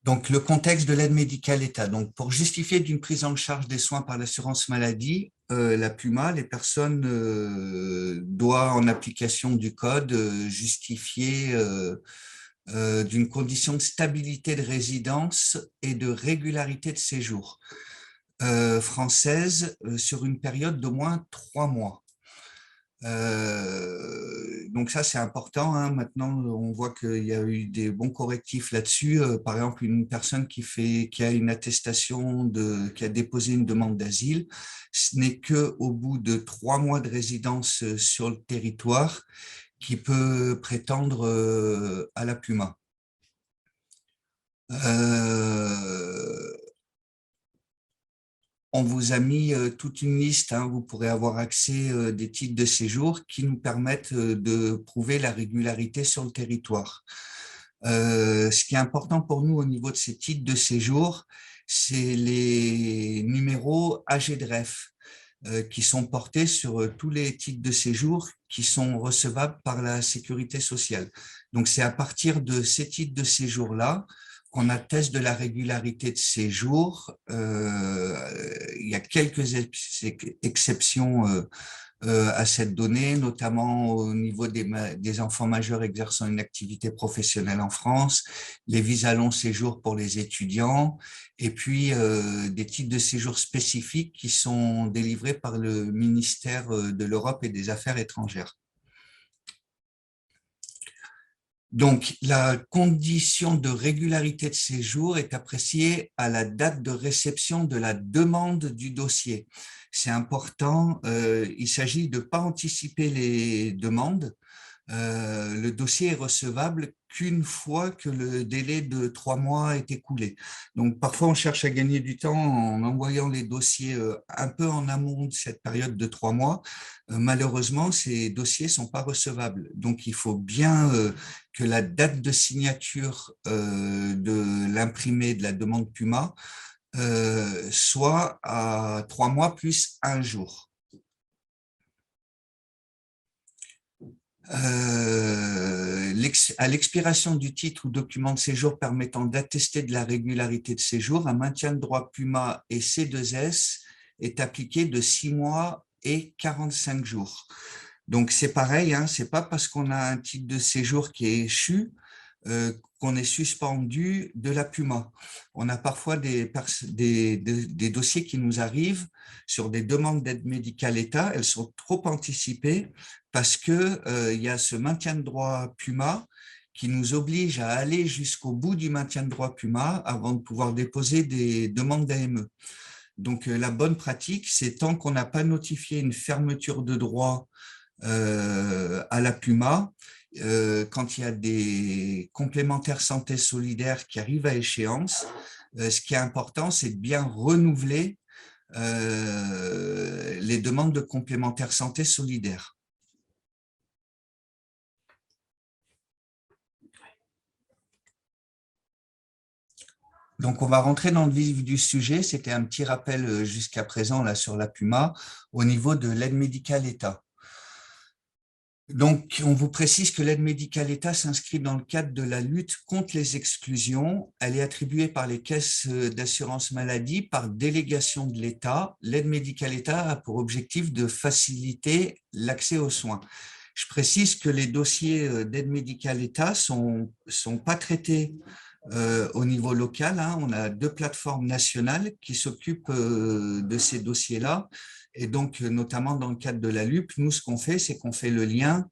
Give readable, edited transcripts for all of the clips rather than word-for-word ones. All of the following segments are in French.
Donc, le contexte de l'aide médicale État. Donc, pour justifier d'une prise en charge des soins par l'assurance maladie, la PUMA, les personnes doivent, en application du code, justifier d'une condition de stabilité de résidence et de régularité de séjour française sur une période d'au moins 3 mois. Donc ça, c'est important, hein. Maintenant, on voit qu'il y a eu des bons correctifs là-dessus. Par exemple, une personne qui a une attestation qui a déposé une demande d'asile, ce n'est qu'au bout de 3 mois de résidence sur le territoire qui peut prétendre à la PUMA. On vous a mis toute une liste, hein, vous pourrez avoir accès des titres de séjour qui nous permettent de prouver la régularité sur le territoire. Ce qui est important pour nous au niveau de ces titres de séjour, c'est les numéros AGDREF qui sont portés sur tous les titres de séjour qui sont recevables par la sécurité sociale. Donc, c'est à partir de ces titres de séjour-là qu'on atteste de la régularité de séjour. Il y a quelques exceptions à cette donnée, notamment au niveau des enfants majeurs exerçant une activité professionnelle en France, les visas long séjour pour les étudiants, et puis des titres de séjour spécifiques qui sont délivrés par le ministère de l'Europe et des Affaires étrangères. Donc, la condition de régularité de séjour est appréciée à la date de réception de la demande du dossier. C'est important, il s'agit de ne pas anticiper les demandes. Le dossier est recevable qu'une fois que le délai de 3 mois est écoulé. Donc, parfois, on cherche à gagner du temps en envoyant les dossiers un peu en amont de cette période de 3 mois. Malheureusement, ces dossiers ne sont pas recevables. Donc, il faut bien que la date de signature de l'imprimé de la demande PUMA soit à 3 mois plus 1 jour. À l'expiration du titre ou document de séjour permettant d'attester de la régularité de séjour, un maintien de droit PUMA et C2S est appliqué de 6 mois et 45 jours. Donc, c'est pareil, hein, c'est pas parce qu'on a un titre de séjour qui est échu qu'on est suspendu de la PUMA. On a parfois des dossiers qui nous arrivent sur des demandes d'aide médicale État, elles sont trop anticipées parce que il y a ce maintien de droit PUMA qui nous oblige à aller jusqu'au bout du maintien de droit PUMA avant de pouvoir déposer des demandes d'AME. Donc, la bonne pratique, c'est tant qu'on n'a pas notifié une fermeture de droit à la PUMA, quand il y a des complémentaires santé solidaire qui arrivent à échéance, ce qui est important, c'est de bien renouveler les demandes de complémentaires santé solidaire. Donc, on va rentrer dans le vif du sujet. C'était un petit rappel jusqu'à présent là sur la PUMA au niveau de l'aide médicale État. Donc, on vous précise que l'aide médicale État s'inscrit dans le cadre de la lutte contre les exclusions. Elle est attribuée par les caisses d'assurance maladie par délégation de l'État. L'aide médicale État a pour objectif de faciliter l'accès aux soins. Je précise que les dossiers d'aide médicale État sont pas traités au niveau local, hein. On a 2 plateformes nationales qui s'occupent de ces dossiers-là. Et donc, notamment dans le cadre de la LUP, nous, ce qu'on fait, c'est qu'on fait le lien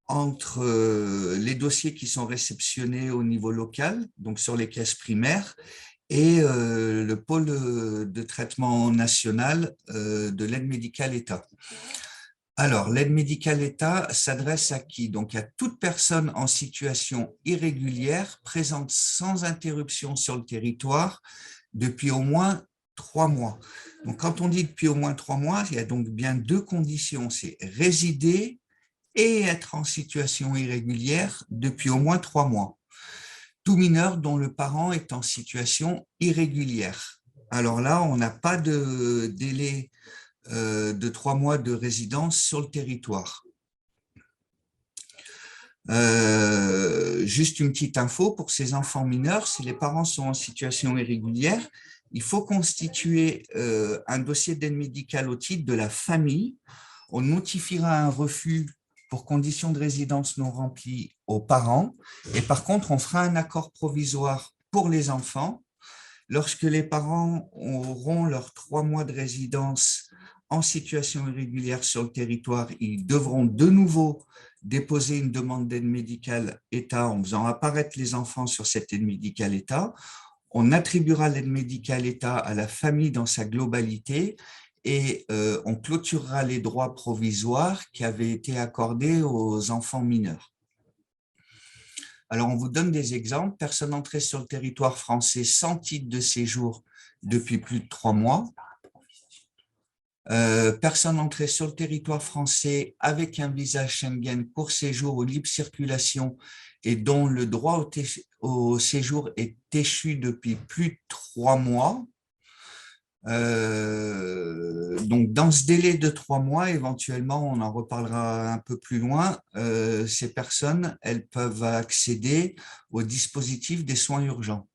entre les dossiers qui sont réceptionnés au niveau local, donc sur les caisses primaires, et le pôle de traitement national de l'aide médicale État. Alors, l'aide médicale État s'adresse à qui? Donc, à toute personne en situation irrégulière présente sans interruption sur le territoire depuis au moins 3 mois. Donc, quand on dit depuis au moins 3 mois, il y a donc bien 2 conditions, c'est résider et être en situation irrégulière depuis au moins 3 mois. Tout mineur dont le parent est en situation irrégulière. Alors là, on n'a pas de délai de 3 mois de résidence sur le territoire. juste une petite info pour ces enfants mineurs, si les parents sont en situation irrégulière, il faut constituer un dossier d'aide médicale au titre de la famille. On notifiera un refus pour conditions de résidence non remplies aux parents. Et par contre, on fera un accord provisoire pour les enfants. Lorsque les parents auront leurs 3 mois de résidence en situation irrégulière sur le territoire, ils devront de nouveau déposer une demande d'aide médicale État en faisant apparaître les enfants sur cette aide médicale État. On attribuera l'aide médicale État à la famille dans sa globalité et on clôturera les droits provisoires qui avaient été accordés aux enfants mineurs. Alors, on vous donne des exemples. Personne entrée sur le territoire français sans titre de séjour depuis plus de 3 mois. Personne entrée sur le territoire français avec un visa Schengen pour séjour ou libre circulation et dont le droit au séjour est échu depuis plus de 3 mois. Donc, dans ce délai de 3 mois, éventuellement, on en reparlera un peu plus loin, ces personnes, elles peuvent accéder au dispositif des soins urgents.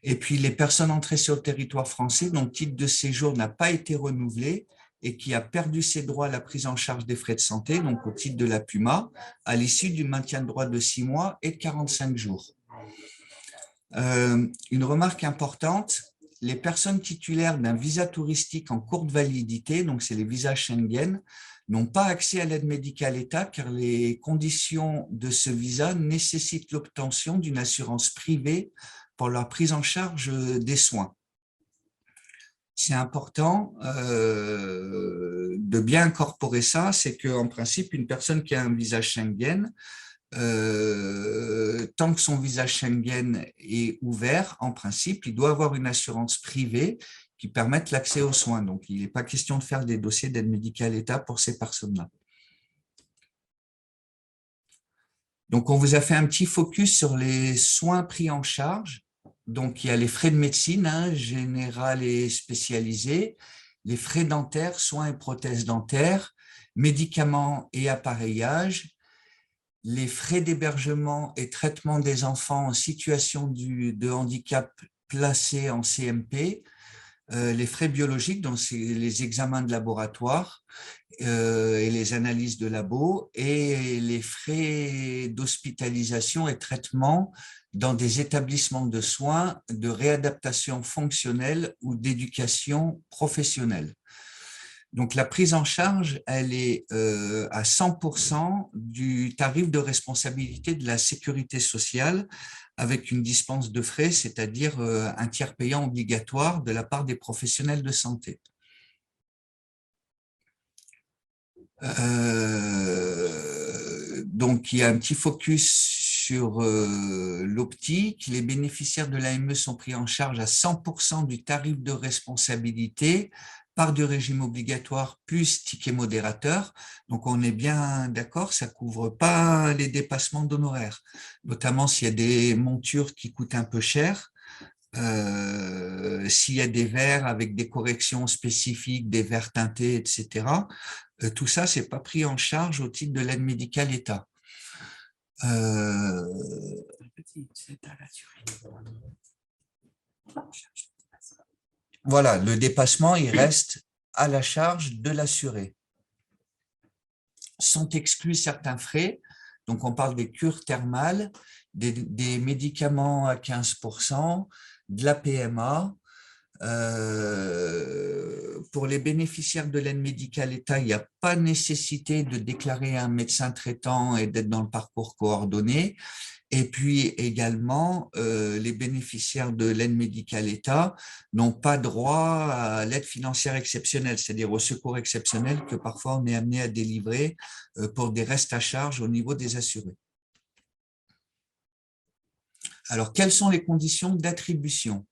Et puis, les personnes entrées sur le territoire français dont le titre de séjour n'a pas été renouvelé et qui a perdu ses droits à la prise en charge des frais de santé, donc au titre de la PUMA, à l'issue du maintien de droit de 6 mois et de 45 jours. Une remarque importante, les personnes titulaires d'un visa touristique en courte validité, donc c'est les visas Schengen, n'ont pas accès à l'aide médicale État car les conditions de ce visa nécessitent l'obtention d'une assurance privée pour leur prise en charge des soins. C'est important de bien incorporer ça, c'est qu'en principe, une personne qui a un visa Schengen, tant que son visa Schengen est ouvert, en principe, il doit avoir une assurance privée qui permette l'accès aux soins. Donc, il n'est pas question de faire des dossiers d'aide médicale État pour ces personnes-là. Donc, on vous a fait un petit focus sur les soins pris en charge. Donc, il y a les frais de médecine, générales et spécialisés, les frais dentaires, soins et prothèses dentaires, médicaments et appareillages, les frais d'hébergement et traitement des enfants en situation de handicap placés en CMP, les frais biologiques, donc c'est les examens de laboratoire et les analyses de labo, et les frais d'hospitalisation et traitement dans des établissements de soins, de réadaptation fonctionnelle ou d'éducation professionnelle. Donc, la prise en charge, elle est à 100% du tarif de responsabilité de la sécurité sociale avec une dispense de frais, c'est-à-dire un tiers payant obligatoire de la part des professionnels de santé. Donc, il y a un petit focus sur l'optique. Les bénéficiaires de l'AME sont pris en charge à 100% du tarif de responsabilité part du régime obligatoire plus ticket modérateur. Donc, on est bien d'accord, ça ne couvre pas les dépassements d'honoraires, notamment s'il y a des montures qui coûtent un peu cher, s'il y a des verres avec des corrections spécifiques, des verres teintés, etc. Tout ça, ce n'est pas pris en charge au titre de l'aide médicale État. Voilà, le dépassement, il reste à la charge de l'assuré. Sont exclus certains frais, donc on parle des cures thermales, des médicaments à 15%, de la PMA. Pour les bénéficiaires de l'aide médicale État, il n'y a pas nécessité de déclarer un médecin traitant et d'être dans le parcours coordonné. Et puis également, les bénéficiaires de l'aide médicale État n'ont pas droit à l'aide financière exceptionnelle, c'est-à-dire au secours exceptionnel que parfois on est amené à délivrer pour des restes à charge au niveau des assurés. Alors, quelles sont les conditions d'attribution ?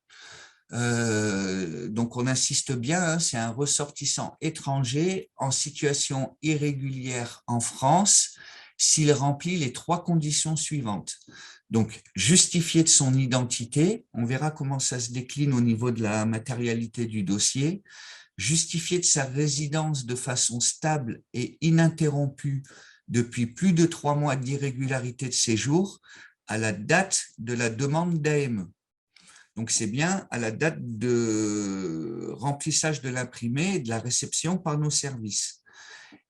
Donc, on insiste bien, c'est un ressortissant étranger en situation irrégulière en France s'il remplit les 3 conditions suivantes. Donc, justifier de son identité, on verra comment ça se décline au niveau de la matérialité du dossier, justifier de sa résidence de façon stable et ininterrompue depuis plus de 3 mois d'irrégularité de séjour, à la date de la demande d'AME. Donc, c'est bien à la date de remplissage de l'imprimé et de la réception par nos services.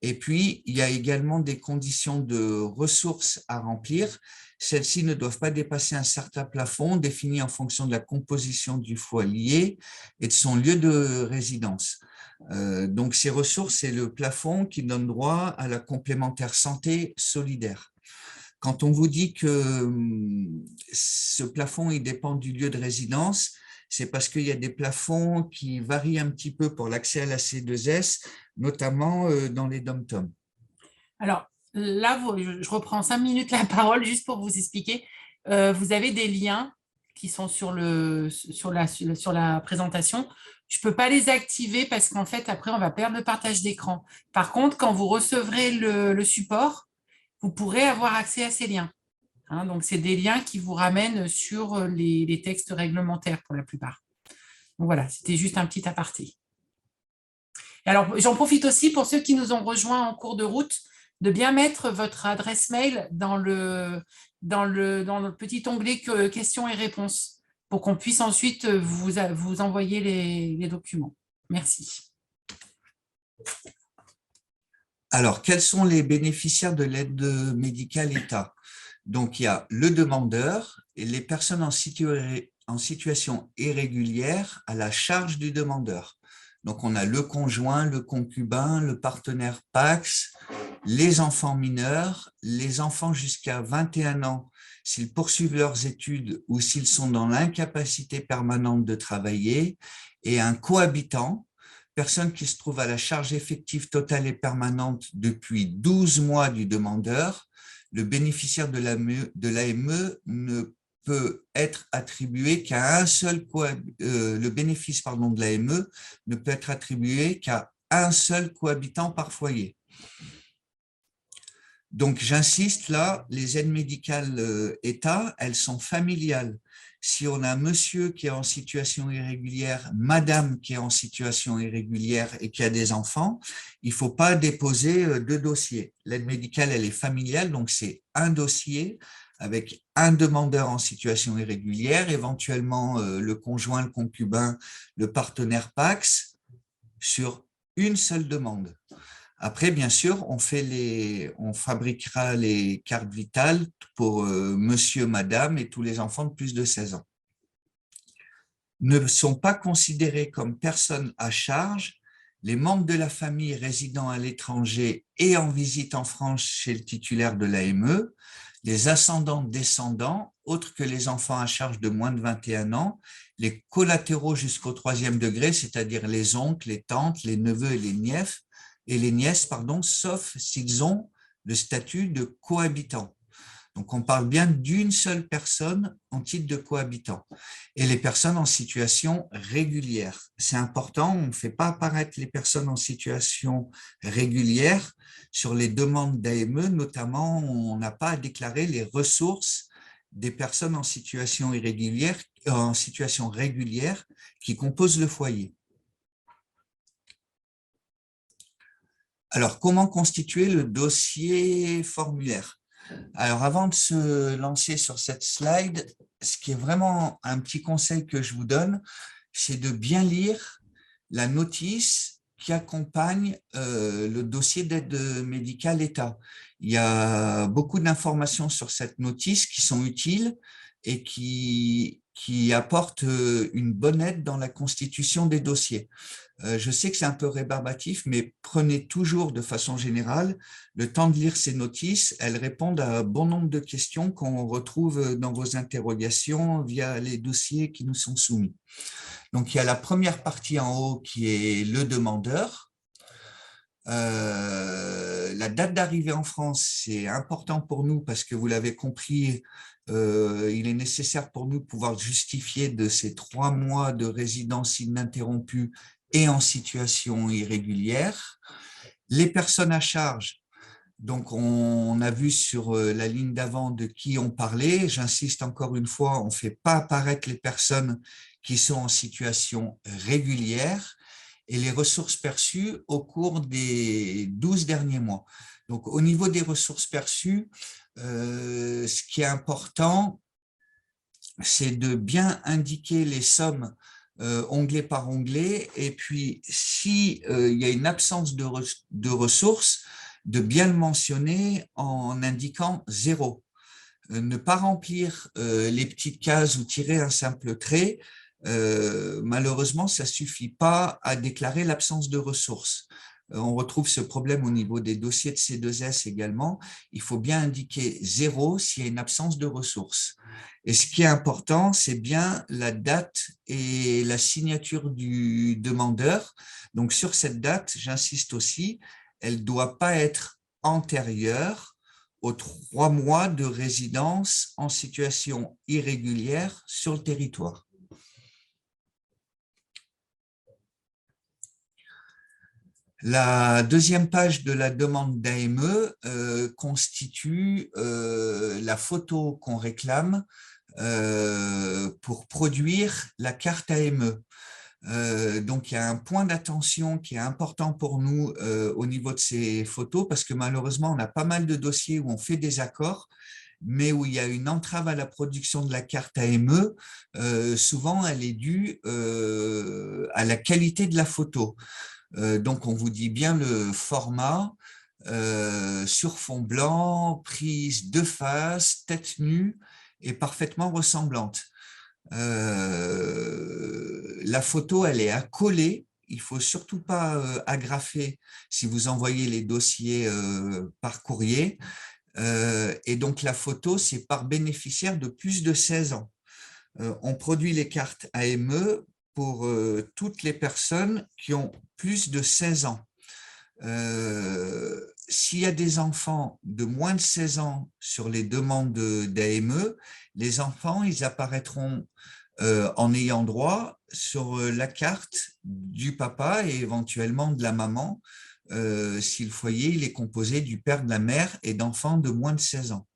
Et puis, il y a également des conditions de ressources à remplir. Celles-ci ne doivent pas dépasser un certain plafond défini en fonction de la composition du foyer et de son lieu de résidence. Donc, ces ressources, c'est le plafond qui donne droit à la complémentaire santé solidaire. Quand on vous dit que ce plafond il dépend du lieu de résidence, c'est parce qu'il y a des plafonds qui varient un petit peu pour l'accès à la C2S, notamment dans les dom-toms. Alors là, je reprends 5 minutes la parole juste pour vous expliquer. Vous avez des liens qui sont sur la présentation. Je ne peux pas les activer parce qu'en fait, après, on va perdre le partage d'écran. Par contre, quand vous recevrez le support, vous pourrez avoir accès à ces liens. Hein, donc, c'est des liens qui vous ramènent sur les textes réglementaires pour la plupart. Donc voilà, c'était juste un petit aparté. Et alors, j'en profite aussi pour ceux qui nous ont rejoints en cours de route, de bien mettre votre adresse mail dans le petit onglet questions et réponses pour qu'on puisse ensuite vous envoyer les documents. Merci. Alors, quels sont les bénéficiaires de l'aide médicale État? Donc, il y a le demandeur et les personnes en situation irrégulière à la charge du demandeur. Donc, on a le conjoint, le concubin, le partenaire PACS, les enfants mineurs, les enfants jusqu'à 21 ans s'ils poursuivent leurs études ou s'ils sont dans l'incapacité permanente de travailler, et un cohabitant, personne qui se trouve à la charge effective totale et permanente depuis 12 mois du demandeur. Le bénéficiaire de l'AME ne peut être attribué qu'à un seul le bénéfice de l'AME ne peut être attribué qu'à un seul cohabitant par foyer. Donc, j'insiste là, les aides médicales État, elles sont familiales. Si on a monsieur qui est en situation irrégulière, madame qui est en situation irrégulière et qui a des enfants, il ne faut pas déposer deux dossiers. L'aide médicale, elle est familiale, donc c'est un dossier avec un demandeur en situation irrégulière, éventuellement le conjoint, le concubin, le partenaire PACS, sur une seule demande. Après, bien sûr, on fabriquera les cartes vitales pour monsieur, madame et tous les enfants de plus de 16 ans. Ne sont pas considérés comme personnes à charge les membres de la famille résidant à l'étranger et en visite en France chez le titulaire de l'AME, les ascendants descendants, autres que les enfants à charge de moins de 21 ans, les collatéraux jusqu'au 3e degré, c'est-à-dire les oncles, les tantes, les neveux et les nièces, sauf s'ils ont le statut de cohabitant. Donc, on parle bien d'une seule personne en titre de cohabitant. Et les personnes en situation régulière. C'est important, on ne fait pas apparaître les personnes en situation régulière sur les demandes d'AME, notamment, on n'a pas à déclarer les ressources des personnes en situation irrégulière, en situation régulière qui composent le foyer. Alors, comment constituer le dossier formulaire? Alors, avant de se lancer sur cette slide, ce qui est vraiment un petit conseil que je vous donne, c'est de bien lire la notice qui accompagne le dossier d'aide médicale État. Il y a beaucoup d'informations sur cette notice qui sont utiles et qui apportent une bonne aide dans la constitution des dossiers. Je sais que c'est un peu rébarbatif, mais prenez toujours de façon générale le temps de lire ces notices. Elles répondent à un bon nombre de questions qu'on retrouve dans vos interrogations via les dossiers qui nous sont soumis. Donc, il y a la première partie en haut qui est le demandeur. La date d'arrivée en France, c'est important pour nous parce que vous l'avez compris, il est nécessaire pour nous de pouvoir justifier de ces 3 mois de résidence ininterrompue et en situation irrégulière. Les personnes à charge, donc on a vu sur la ligne d'avant de qui on parlait. J'insiste encore une fois, on ne fait pas apparaître les personnes qui sont en situation régulière et les ressources perçues au cours des 12 derniers mois. Donc, au niveau des ressources perçues, Ce qui est important, c'est de bien indiquer les sommes onglet par onglet, et puis si il y a une absence de ressources, de bien le mentionner en indiquant 0. Ne pas remplir les petites cases ou tirer un simple trait, malheureusement, ça ne suffit pas à déclarer l'absence de ressources. On retrouve ce problème au niveau des dossiers de C2S également. Il faut bien indiquer 0 s'il y a une absence de ressources. Et ce qui est important, c'est bien la date et la signature du demandeur. Donc, sur cette date, j'insiste aussi, elle ne doit pas être antérieure aux 3 mois de résidence en situation irrégulière sur le territoire. La deuxième page de la demande d'AME constitue la photo qu'on réclame pour produire la carte AME. Donc, il y a un point d'attention qui est important pour nous au niveau de ces photos, parce que malheureusement, on a pas mal de dossiers où on fait des accords, mais où il y a une entrave à la production de la carte AME. Souvent, elle est due à la qualité de la photo. Donc, on vous dit bien le format, sur fond blanc, prise de face, tête nue et parfaitement ressemblante. La photo, elle est à coller. Il ne faut surtout pas agrafer si vous envoyez les dossiers par courrier. Et donc, la photo, c'est par bénéficiaire de plus de 16 ans. On produit les cartes AME pour toutes les personnes qui ont plus de 16 ans. S'il y a des enfants de moins de 16 ans sur les demandes d'AME, les enfants, ils apparaîtront en ayant droit sur la carte du papa et éventuellement de la maman, si le foyer il est composé du père, de la mère et d'enfants de moins de 16 ans.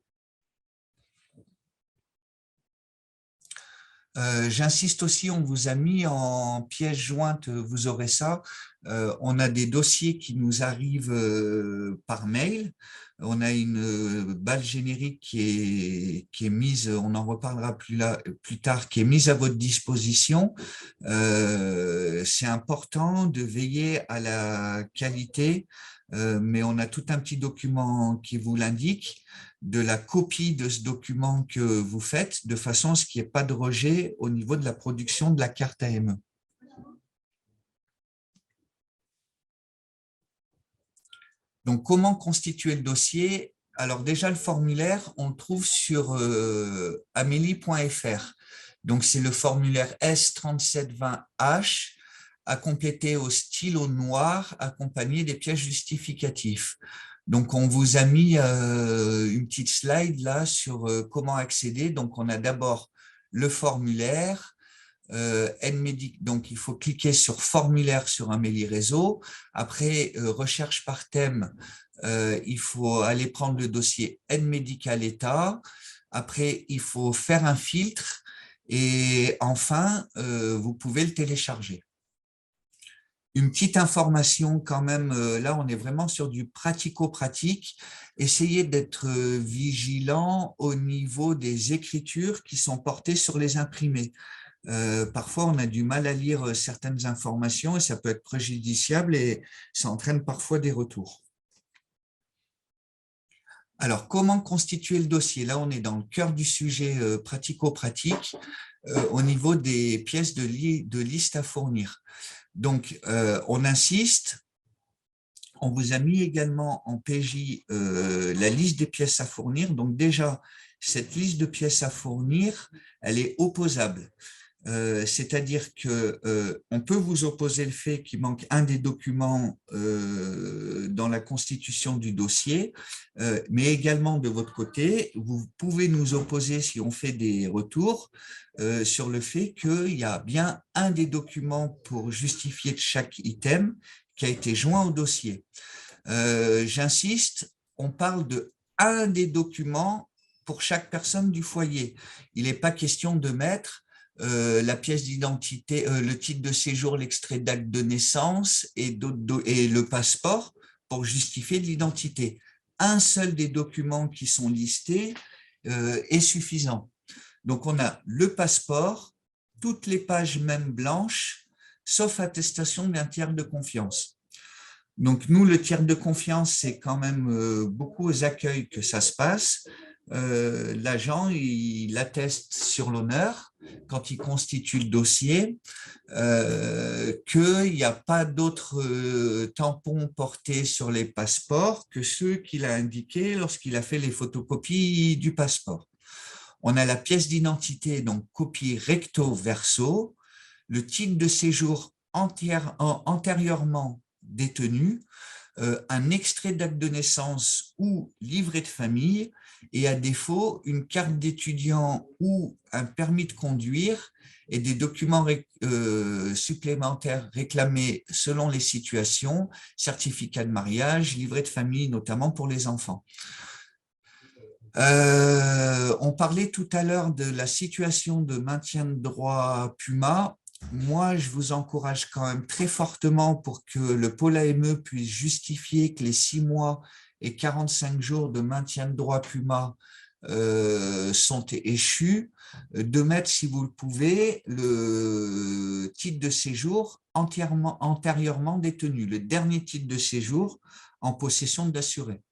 J'insiste aussi, on vous a mis en pièce jointe, vous aurez ça. On a des dossiers qui nous arrivent par mail. On a une balle générique qui est mise, on en reparlera plus tard, qui est mise à votre disposition. C'est important de veiller à la qualité, mais on a tout un petit document qui vous l'indique, de la copie de ce document que vous faites, de façon à ce qu'il n'y ait pas de rejet au niveau de la production de la carte AME. Donc, comment constituer le dossier? Alors déjà, le formulaire, on le trouve sur amélie.fr. Donc, c'est le formulaire S3720H à compléter au stylo noir, accompagné des pièces justificatives. Donc, on vous a mis une petite slide là sur comment accéder. Donc, on a d'abord le formulaire, donc il faut cliquer sur formulaire sur Amélie Réseau. Après, recherche par thème, il faut aller prendre le dossier aide médicale État. Après, il faut faire un filtre et enfin, vous pouvez le télécharger. Une petite information quand même, là on est vraiment sur du pratico-pratique. Essayez d'être vigilant au niveau des écritures qui sont portées sur les imprimés. Parfois on a du mal à lire certaines informations et ça peut être préjudiciable et ça entraîne parfois des retours. Alors, comment constituer le dossier? Là, on est dans le cœur du sujet pratico-pratique au niveau des pièces de liste à fournir. Donc, on insiste, on vous a mis également en PJ la liste des pièces à fournir. Donc déjà, cette liste de pièces à fournir, elle est opposable. C'est-à-dire qu'on peut vous opposer le fait qu'il manque un des documents dans la constitution du dossier, mais également de votre côté, vous pouvez nous opposer, si on fait des retours, sur le fait qu'il y a bien un des documents pour justifier de chaque item qui a été joint au dossier. J'insiste, on parle de un des documents pour chaque personne du foyer. Il n'est pas question de mettre la pièce d'identité, le titre de séjour, l'extrait d'acte de naissance et le passeport pour justifier de l'identité. un seul des documents qui sont listés est suffisant. Donc, on a le passeport, toutes les pages même blanches, sauf attestation d'un tiers de confiance. Donc, nous, le tiers de confiance, c'est quand même beaucoup aux accueils que ça se passe. L'agent, il atteste sur l'honneur, quand il constitue le dossier, qu'il n'y a pas d'autres tampons portés sur les passeports que ceux qu'il a indiqués lorsqu'il a fait les photocopies du passeport. On a la pièce d'identité, donc copie recto verso, le titre de séjour antérieurement détenu, un extrait d'acte de naissance ou livret de famille, et à défaut, une carte d'étudiant ou un permis de conduire et des documents supplémentaires réclamés selon les situations, certificat de mariage, livret de famille, notamment pour les enfants. On parlait tout à l'heure de la situation de maintien de droit PUMA. Moi, je vous encourage quand même très fortement pour que le pôle AME puisse justifier que les 6 mois et 45 jours de maintien de droit PUMA sont échus, de mettre, si vous le pouvez, le titre de séjour antérieurement détenu, le dernier titre de séjour en possession de l'assuré.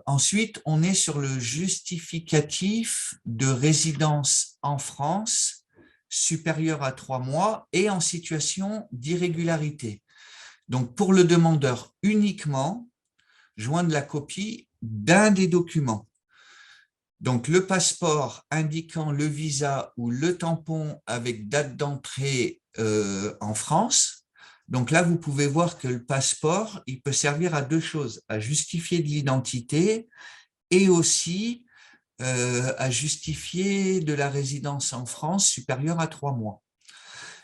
Ensuite, on est sur le justificatif de résidence en France supérieur à 3 mois et en situation d'irrégularité. Donc, pour le demandeur uniquement, joindre la copie d'un des documents. Donc, le passeport indiquant le visa ou le tampon avec date d'entrée en France. Donc là, vous pouvez voir que le passeport, il peut servir à 2 choses, à justifier de l'identité et aussi à justifier de la résidence en France supérieure à 3 mois.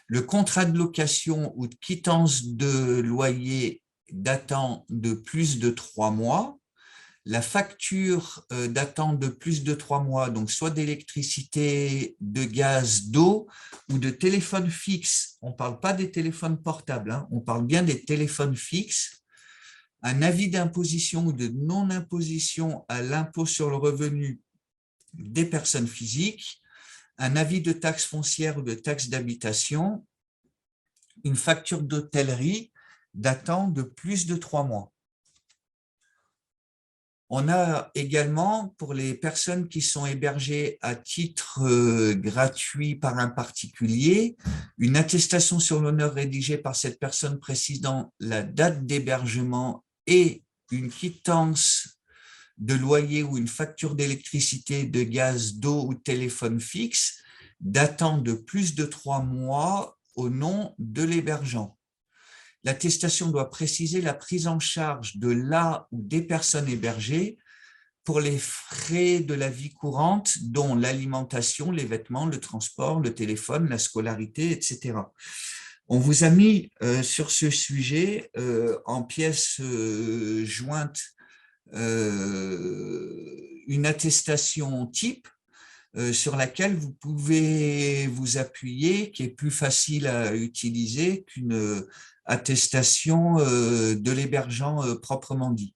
Le contrat de location ou de quittance de loyer datant de plus de 3 mois, la facture datant de plus de 3 mois, donc soit d'électricité, de gaz, d'eau ou de téléphone fixe. On ne parle pas des téléphones portables, hein, on parle bien des téléphones fixes. Un avis d'imposition ou de non-imposition à l'impôt sur le revenu des personnes physiques, un avis de taxe foncière ou de taxe d'habitation, une facture d'hôtellerie datant de plus de 3 mois. On a également, pour les personnes qui sont hébergées à titre gratuit par un particulier, une attestation sur l'honneur rédigée par cette personne précisant la date d'hébergement et une quittance de loyer ou une facture d'électricité, de gaz, d'eau ou de téléphone fixe datant de plus de 3 mois au nom de l'hébergeant. L'attestation doit préciser la prise en charge de la ou des personnes hébergées pour les frais de la vie courante, dont l'alimentation, les vêtements, le transport, le téléphone, la scolarité, etc. On vous a mis sur ce sujet en pièce jointe une attestation type sur laquelle vous pouvez vous appuyer, qui est plus facile à utiliser qu'une attestation de l'hébergeant proprement dit.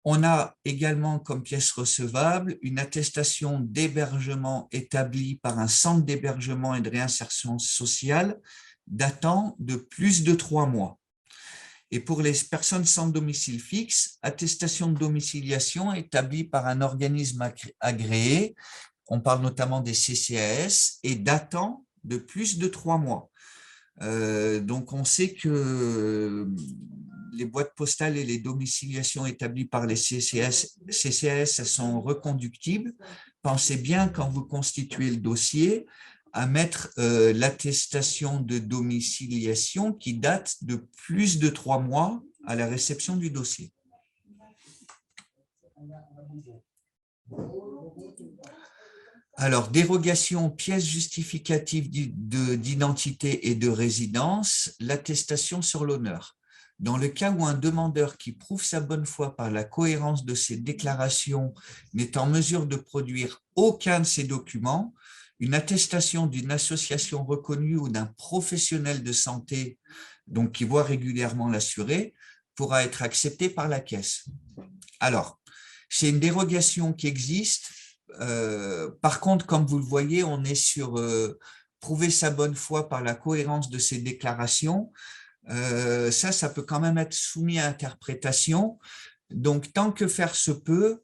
On a également comme pièce recevable une attestation d'hébergement établie par un centre d'hébergement et de réinsertion sociale datant de plus de 3 mois. Et pour les personnes sans domicile fixe, attestation de domiciliation établie par un organisme agréé, on parle notamment des CCAS, et datant de plus de 3 mois. Donc, on sait que les boîtes postales et les domiciliations établies par les CCAS, elles sont reconductibles. Pensez bien, quand vous constituez le dossier, à mettre l'attestation de domiciliation qui date de plus de 3 mois à la réception du dossier. Alors, dérogation, pièce justificative d'identité et de résidence, l'attestation sur l'honneur. Dans le cas où un demandeur qui prouve sa bonne foi par la cohérence de ses déclarations n'est en mesure de produire aucun de ces documents, une attestation d'une association reconnue ou d'un professionnel de santé donc qui voit régulièrement l'assuré, pourra être accepté par la caisse. Alors, c'est une dérogation qui existe. Par contre, comme vous le voyez, on est sur prouver sa bonne foi par la cohérence de ses déclarations. Ça peut quand même être soumis à interprétation. Donc, tant que faire se peut,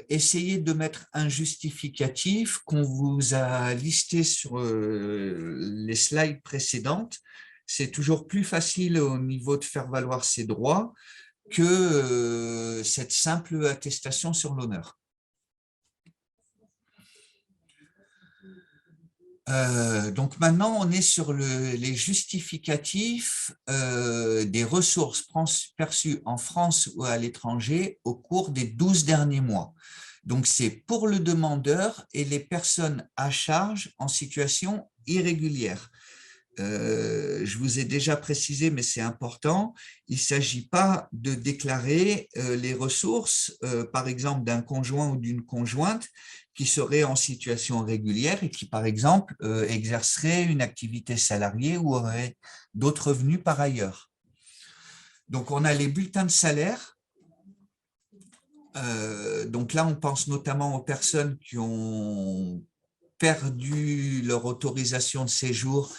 essayez de mettre un justificatif qu'on vous a listé sur les slides précédentes. C'est toujours plus facile au niveau de faire valoir ses droits que cette simple attestation sur l'honneur. Donc maintenant, on est sur les justificatifs des ressources perçues en France ou à l'étranger au cours des 12 derniers mois. Donc c'est pour le demandeur et les personnes à charge en situation irrégulière. Je vous ai déjà précisé, mais c'est important, il ne s'agit pas de déclarer les ressources, par exemple, d'un conjoint ou d'une conjointe qui serait en situation régulière et qui, par exemple, exercerait une activité salariée ou aurait d'autres revenus par ailleurs. Donc, on a les bulletins de salaire. Donc là, on pense notamment aux personnes qui ont perdu leur autorisation de séjour,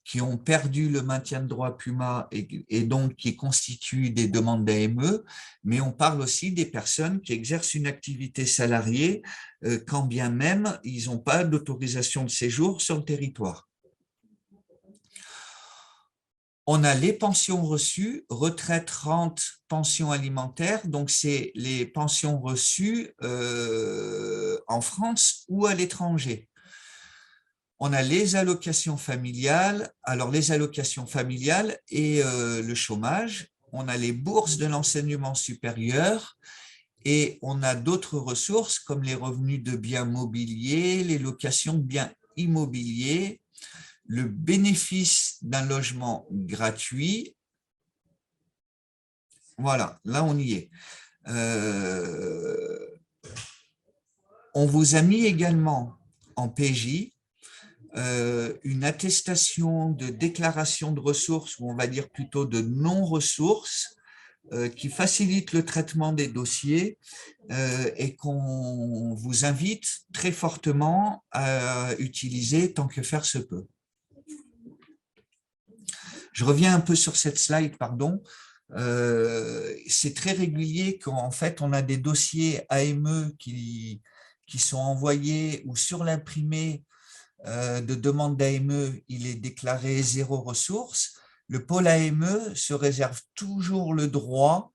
qui ont perdu le maintien de droit PUMA et donc qui constituent des demandes d'AME, mais on parle aussi des personnes qui exercent une activité salariée quand bien même ils n'ont pas d'autorisation de séjour sur le territoire. On a les pensions reçues, retraite, rente, pension alimentaire, donc c'est les pensions reçues en France ou à l'étranger. On a les allocations familiales, alors les allocations familiales et le chômage. On a les bourses de l'enseignement supérieur et on a d'autres ressources comme les revenus de biens mobiliers, les locations de biens immobiliers, le bénéfice d'un logement gratuit. Voilà, là on y est. On vous a mis également en PJ une attestation de déclaration de ressources, ou on va dire plutôt de non-ressources, qui facilite le traitement des dossiers et qu'on vous invite très fortement à utiliser tant que faire se peut. Je reviens un peu sur cette slide, pardon. C'est très régulier qu'en fait, on a des dossiers AME qui sont envoyés ou sur l'imprimé de demande d'AME, il est déclaré 0 ressources. Le pôle AME se réserve toujours le droit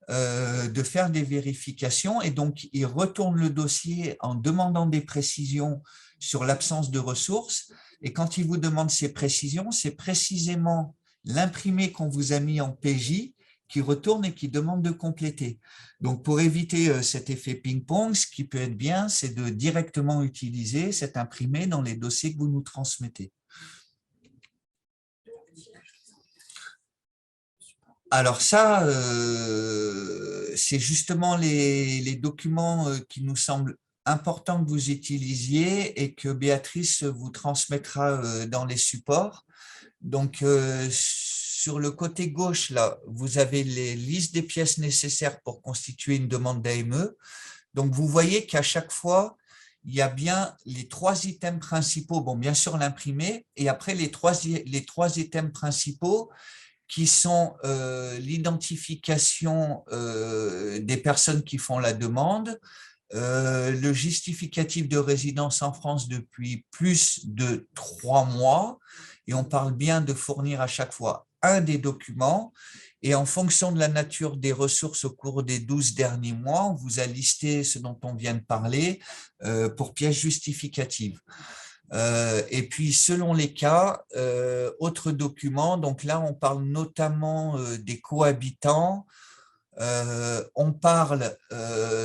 de faire des vérifications et donc il retourne le dossier en demandant des précisions sur l'absence de ressources. Et quand il vous demande ces précisions, c'est précisément l'imprimé qu'on vous a mis en PJ qui retourne et qui demande de compléter. Donc, pour éviter cet effet ping-pong, ce qui peut être bien, c'est de directement utiliser cet imprimé dans les dossiers que vous nous transmettez. Alors ça, c'est justement les documents qui nous semblent importants que vous utilisiez et que Béatrice vous transmettra dans les supports. Donc, sur le côté gauche, là, vous avez les listes des pièces nécessaires pour constituer une demande d'AME. Donc, vous voyez qu'à chaque fois, il y a bien les 3 items principaux. Bon, bien sûr, l'imprimé. Et après, les trois items principaux qui sont l'identification des personnes qui font la demande, le justificatif de résidence en France depuis plus de 3 mois, et on parle bien de fournir à chaque fois un des documents, et en fonction de la nature des ressources au cours des 12 derniers mois, on vous a listé ce dont on vient de parler pour pièce justificative. Et puis, selon les cas, autres documents, donc là, on parle notamment des cohabitants, on parle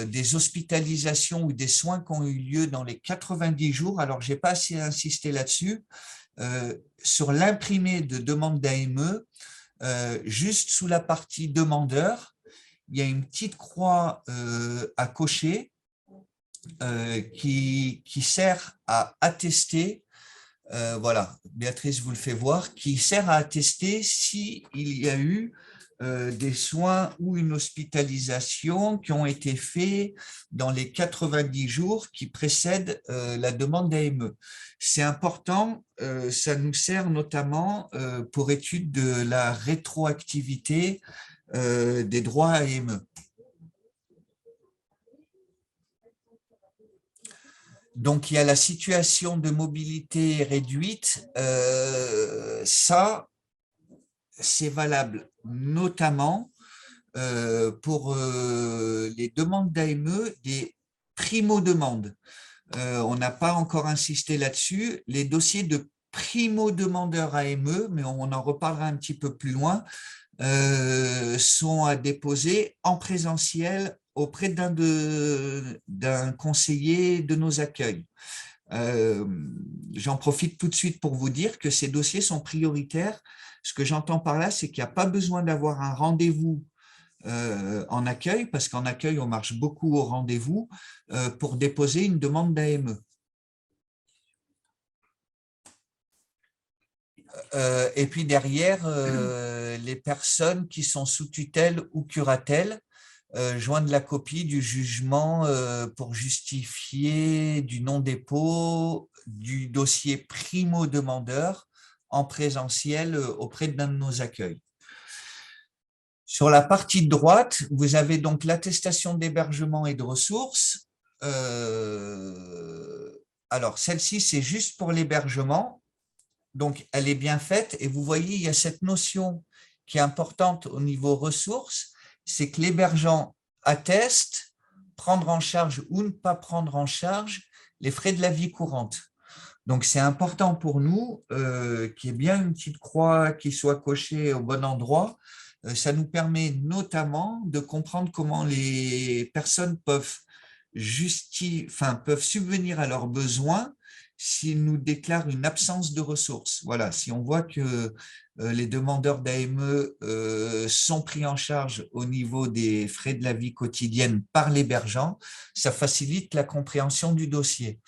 des hospitalisations ou des soins qui ont eu lieu dans les 90 jours. Alors, je n'ai pas assez insisté là-dessus. Sur l'imprimé de demande d'AME, juste sous la partie demandeur, il y a une petite croix à cocher qui sert à attester Voilà, Béatrice vous le fait voir, qui sert à attester s'il y a eu des soins ou une hospitalisation qui ont été faits dans les 90 jours qui précèdent la demande d'AME. C'est important, ça nous sert notamment pour étude de la rétroactivité des droits AME. Donc, il y a la situation de mobilité réduite. Ça, c'est valable notamment pour les demandes d'AME, des primo-demandes. On n'a pas encore insisté là-dessus. Les dossiers de primo-demandeurs AME, mais on en reparlera un petit peu plus loin, sont à déposer en présentiel auprès d'un conseiller de nos accueils. J'en profite tout de suite pour vous dire que ces dossiers sont prioritaires. Ce que j'entends par là, c'est qu'il n'y a pas besoin d'avoir un rendez-vous en accueil, parce qu'en accueil, on marche beaucoup au rendez-vous pour déposer une demande d'AME. Et puis derrière, les personnes qui sont sous tutelle ou curatelle joignent la copie du jugement pour justifier du non-dépôt du dossier primo-demandeur en présentiel auprès d'un de nos accueils. Sur la partie droite, vous avez donc l'attestation d'hébergement et de ressources. Alors, celle-ci, c'est juste pour l'hébergement. Donc, elle est bien faite et vous voyez, il y a cette notion qui est importante au niveau ressources, c'est que l'hébergeant atteste prendre en charge ou ne pas prendre en charge les frais de la vie courante. Donc, c'est important pour nous qu'il y ait bien une petite croix qui soit cochée au bon endroit. Ça nous permet notamment de comprendre comment les personnes peuvent subvenir à leurs besoins s'ils nous déclarent une absence de ressources. Voilà, si on voit que les demandeurs d'AME sont pris en charge au niveau des frais de la vie quotidienne par l'hébergeant, ça facilite la compréhension du dossier.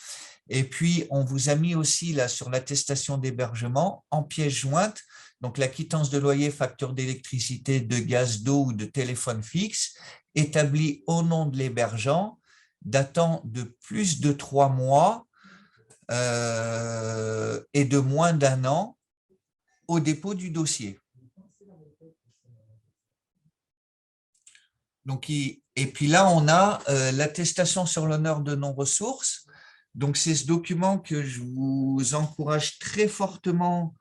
Et puis, on vous a mis aussi là sur l'attestation d'hébergement en pièce jointe, donc la quittance de loyer, facture d'électricité, de gaz, d'eau ou de téléphone fixe, établie au nom de l'hébergeant, datant de plus de 3 mois et de moins d'1 an au dépôt du dossier. Donc, et puis là, on a l'attestation sur l'honneur de non-ressources. Donc, c'est ce document que je vous encourage très fortement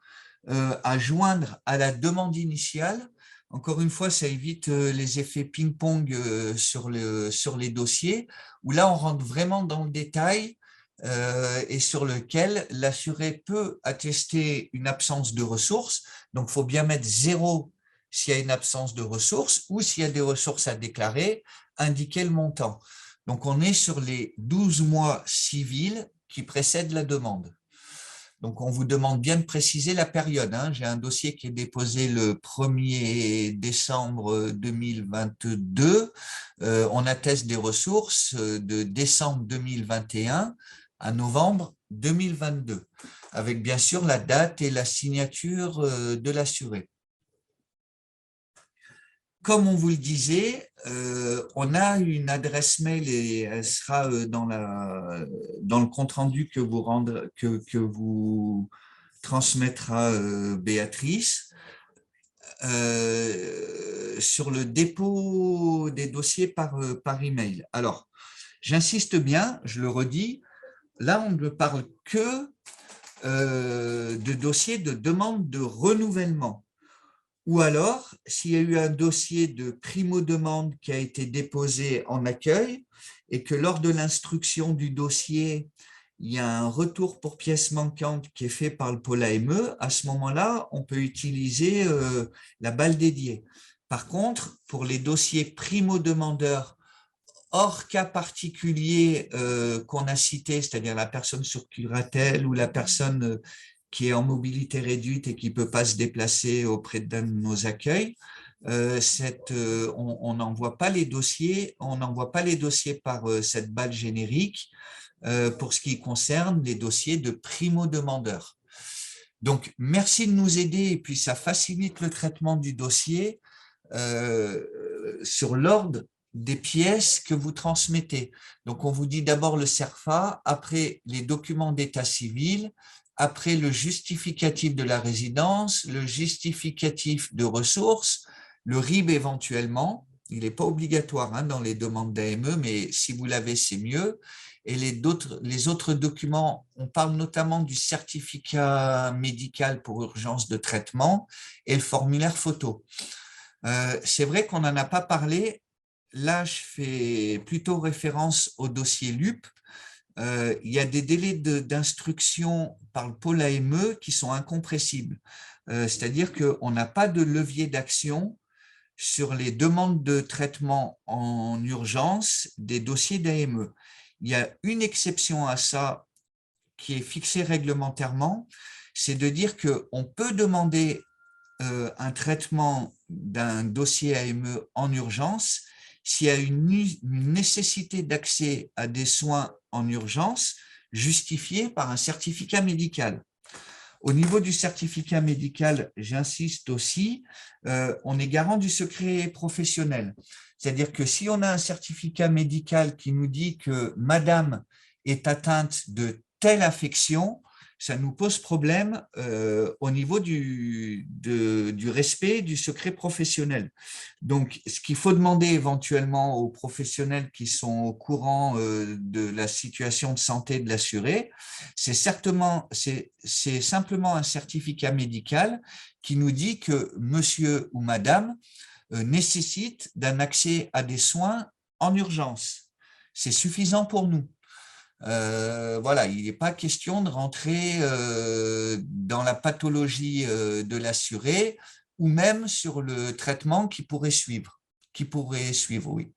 à joindre à la demande initiale. Encore une fois, ça évite les effets ping-pong sur les dossiers, où là, on rentre vraiment dans le détail et sur lequel l'assuré peut attester une absence de ressources. Donc, il faut bien mettre 0 s'il y a une absence de ressources ou s'il y a des ressources à déclarer, indiquer le montant. Donc, on est sur les 12 mois civils qui précèdent la demande. Donc, on vous demande bien de préciser la période. J'ai un dossier qui est déposé le 1er décembre 2022. On atteste des ressources de décembre 2021 à novembre 2022, avec bien sûr la date et la signature de l'assuré. Comme on vous le disait, on a une adresse mail et elle sera dans le compte-rendu que vous transmettra Béatrice sur le dépôt des dossiers par email. Alors, j'insiste bien, je le redis, là, on ne parle que de dossiers de demande de renouvellement. Ou alors, s'il y a eu un dossier de primo-demande qui a été déposé en accueil et que lors de l'instruction du dossier, il y a un retour pour pièce manquante qui est fait par le pôle AME, à ce moment-là, on peut utiliser la balle dédiée. Par contre, pour les dossiers primo-demandeurs, hors cas particulier qu'on a cité, c'est-à-dire la personne sur curatelle ou la personne qui est en mobilité réduite et qui ne peut pas se déplacer auprès d'un de nos accueils, on n'envoie pas les dossiers, par cette balle générique pour ce qui concerne les dossiers de primo-demandeurs. Donc, merci de nous aider et puis ça facilite le traitement du dossier sur l'ordre des pièces que vous transmettez. Donc, on vous dit d'abord le CERFA, après les documents d'état civil, après le justificatif de la résidence, le justificatif de ressources, le RIB éventuellement. Il n'est pas obligatoire dans les demandes d'AME, mais si vous l'avez, c'est mieux. Et les autres documents, on parle notamment du certificat médical pour urgence de traitement et le formulaire photo. C'est vrai qu'on n'en a pas parlé. Là, je fais plutôt référence au dossier LUP. Il y a des délais d'instruction par le pôle AME qui sont incompressibles. C'est-à-dire qu'on n'a pas de levier d'action sur les demandes de traitement en urgence des dossiers d'AME. Il y a une exception à ça qui est fixée réglementairement, c'est de dire qu'on peut demander un traitement d'un dossier AME en urgence s'il y a une nécessité d'accès à des soins en urgence justifiée par un certificat médical. Au niveau du certificat médical, j'insiste aussi, on est garant du secret professionnel. C'est-à-dire que si on a un certificat médical qui nous dit que madame est atteinte de telle affection, ça nous pose problème au niveau du respect du secret professionnel. Donc, ce qu'il faut demander éventuellement aux professionnels qui sont au courant de la situation de santé de l'assuré, c'est simplement un certificat médical qui nous dit que monsieur ou madame nécessite d'un accès à des soins en urgence. C'est suffisant pour nous. Voilà, il n'est pas question de rentrer dans la pathologie de l'assuré ou même sur le traitement qui pourrait suivre. Oui.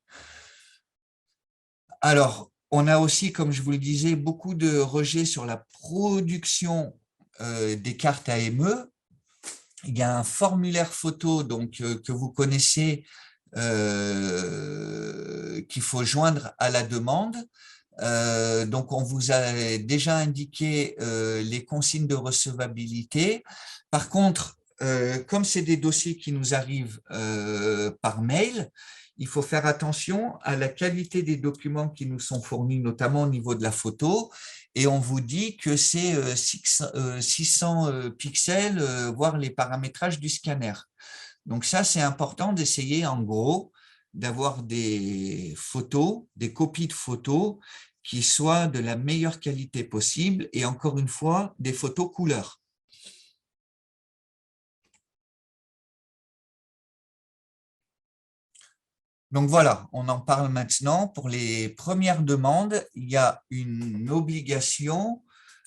Alors, on a aussi, comme je vous le disais, beaucoup de rejets sur la production des cartes AME. Il y a un formulaire photo donc, que vous connaissez qu'il faut joindre à la demande. Donc, on vous a déjà indiqué les consignes de recevabilité. Par contre, comme c'est des dossiers qui nous arrivent par mail, il faut faire attention à la qualité des documents qui nous sont fournis, notamment au niveau de la photo. Et on vous dit que c'est 600 pixels, voire les paramétrages du scanner. Donc ça, c'est important d'essayer en gros d'avoir des photos, des copies de photos qui soient de la meilleure qualité possible et encore une fois, des photos couleur. Donc voilà, on en parle maintenant. Pour les premières demandes, il y a une obligation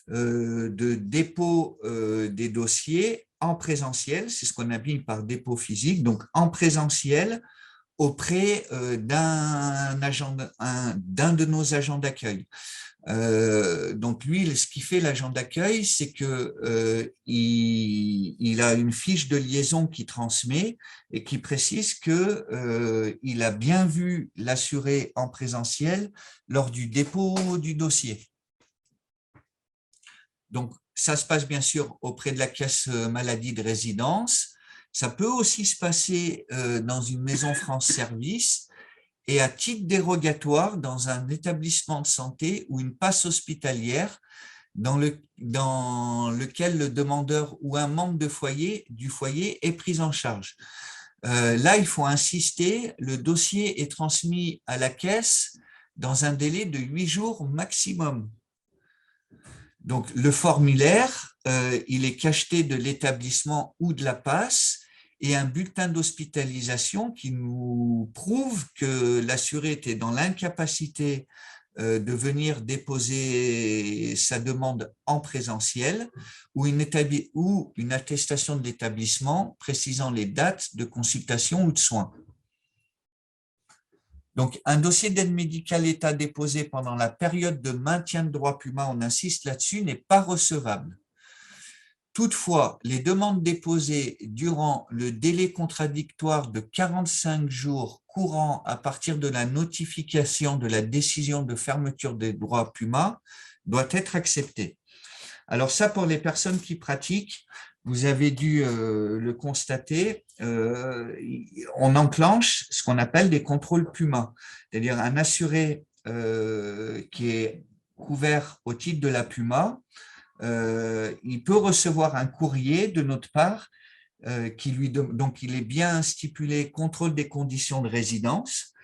de dépôt des dossiers en présentiel, c'est ce qu'on appelle par dépôt physique, donc en présentiel auprès d'un de nos agents d'accueil. Donc lui, ce qui fait l'agent d'accueil, c'est que il a une fiche de liaison qui transmet et qui précise que il a bien vu l'assuré en présentiel lors du dépôt du dossier. Donc ça se passe bien sûr auprès de la caisse maladie de résidence. Ça peut aussi se passer dans une maison France Service et à titre dérogatoire dans un établissement de santé ou une passe hospitalière dans lequel le demandeur ou un membre du foyer est pris en charge. Là, il faut insister, le dossier est transmis à la caisse dans un délai de 8 jours maximum. Donc, le formulaire, il est cacheté de l'établissement ou de la passe et un bulletin d'hospitalisation qui nous prouve que l'assuré était dans l'incapacité de venir déposer sa demande en présentiel ou une attestation de l'établissement précisant les dates de consultation ou de soins. Donc, un dossier d'aide médicale État déposé pendant la période de maintien de droit PUMA, on insiste là-dessus, n'est pas recevable. Toutefois, les demandes déposées durant le délai contradictoire de 45 jours courant à partir de la notification de la décision de fermeture des droits PUMA doivent être acceptées. Alors ça, pour les personnes qui pratiquent, vous avez dû le constater, on enclenche ce qu'on appelle des contrôles PUMA, c'est-à-dire un assuré qui est couvert au titre de la PUMA, il peut recevoir un courrier de notre part qui lui donc il est bien stipulé contrôle des conditions de résidence,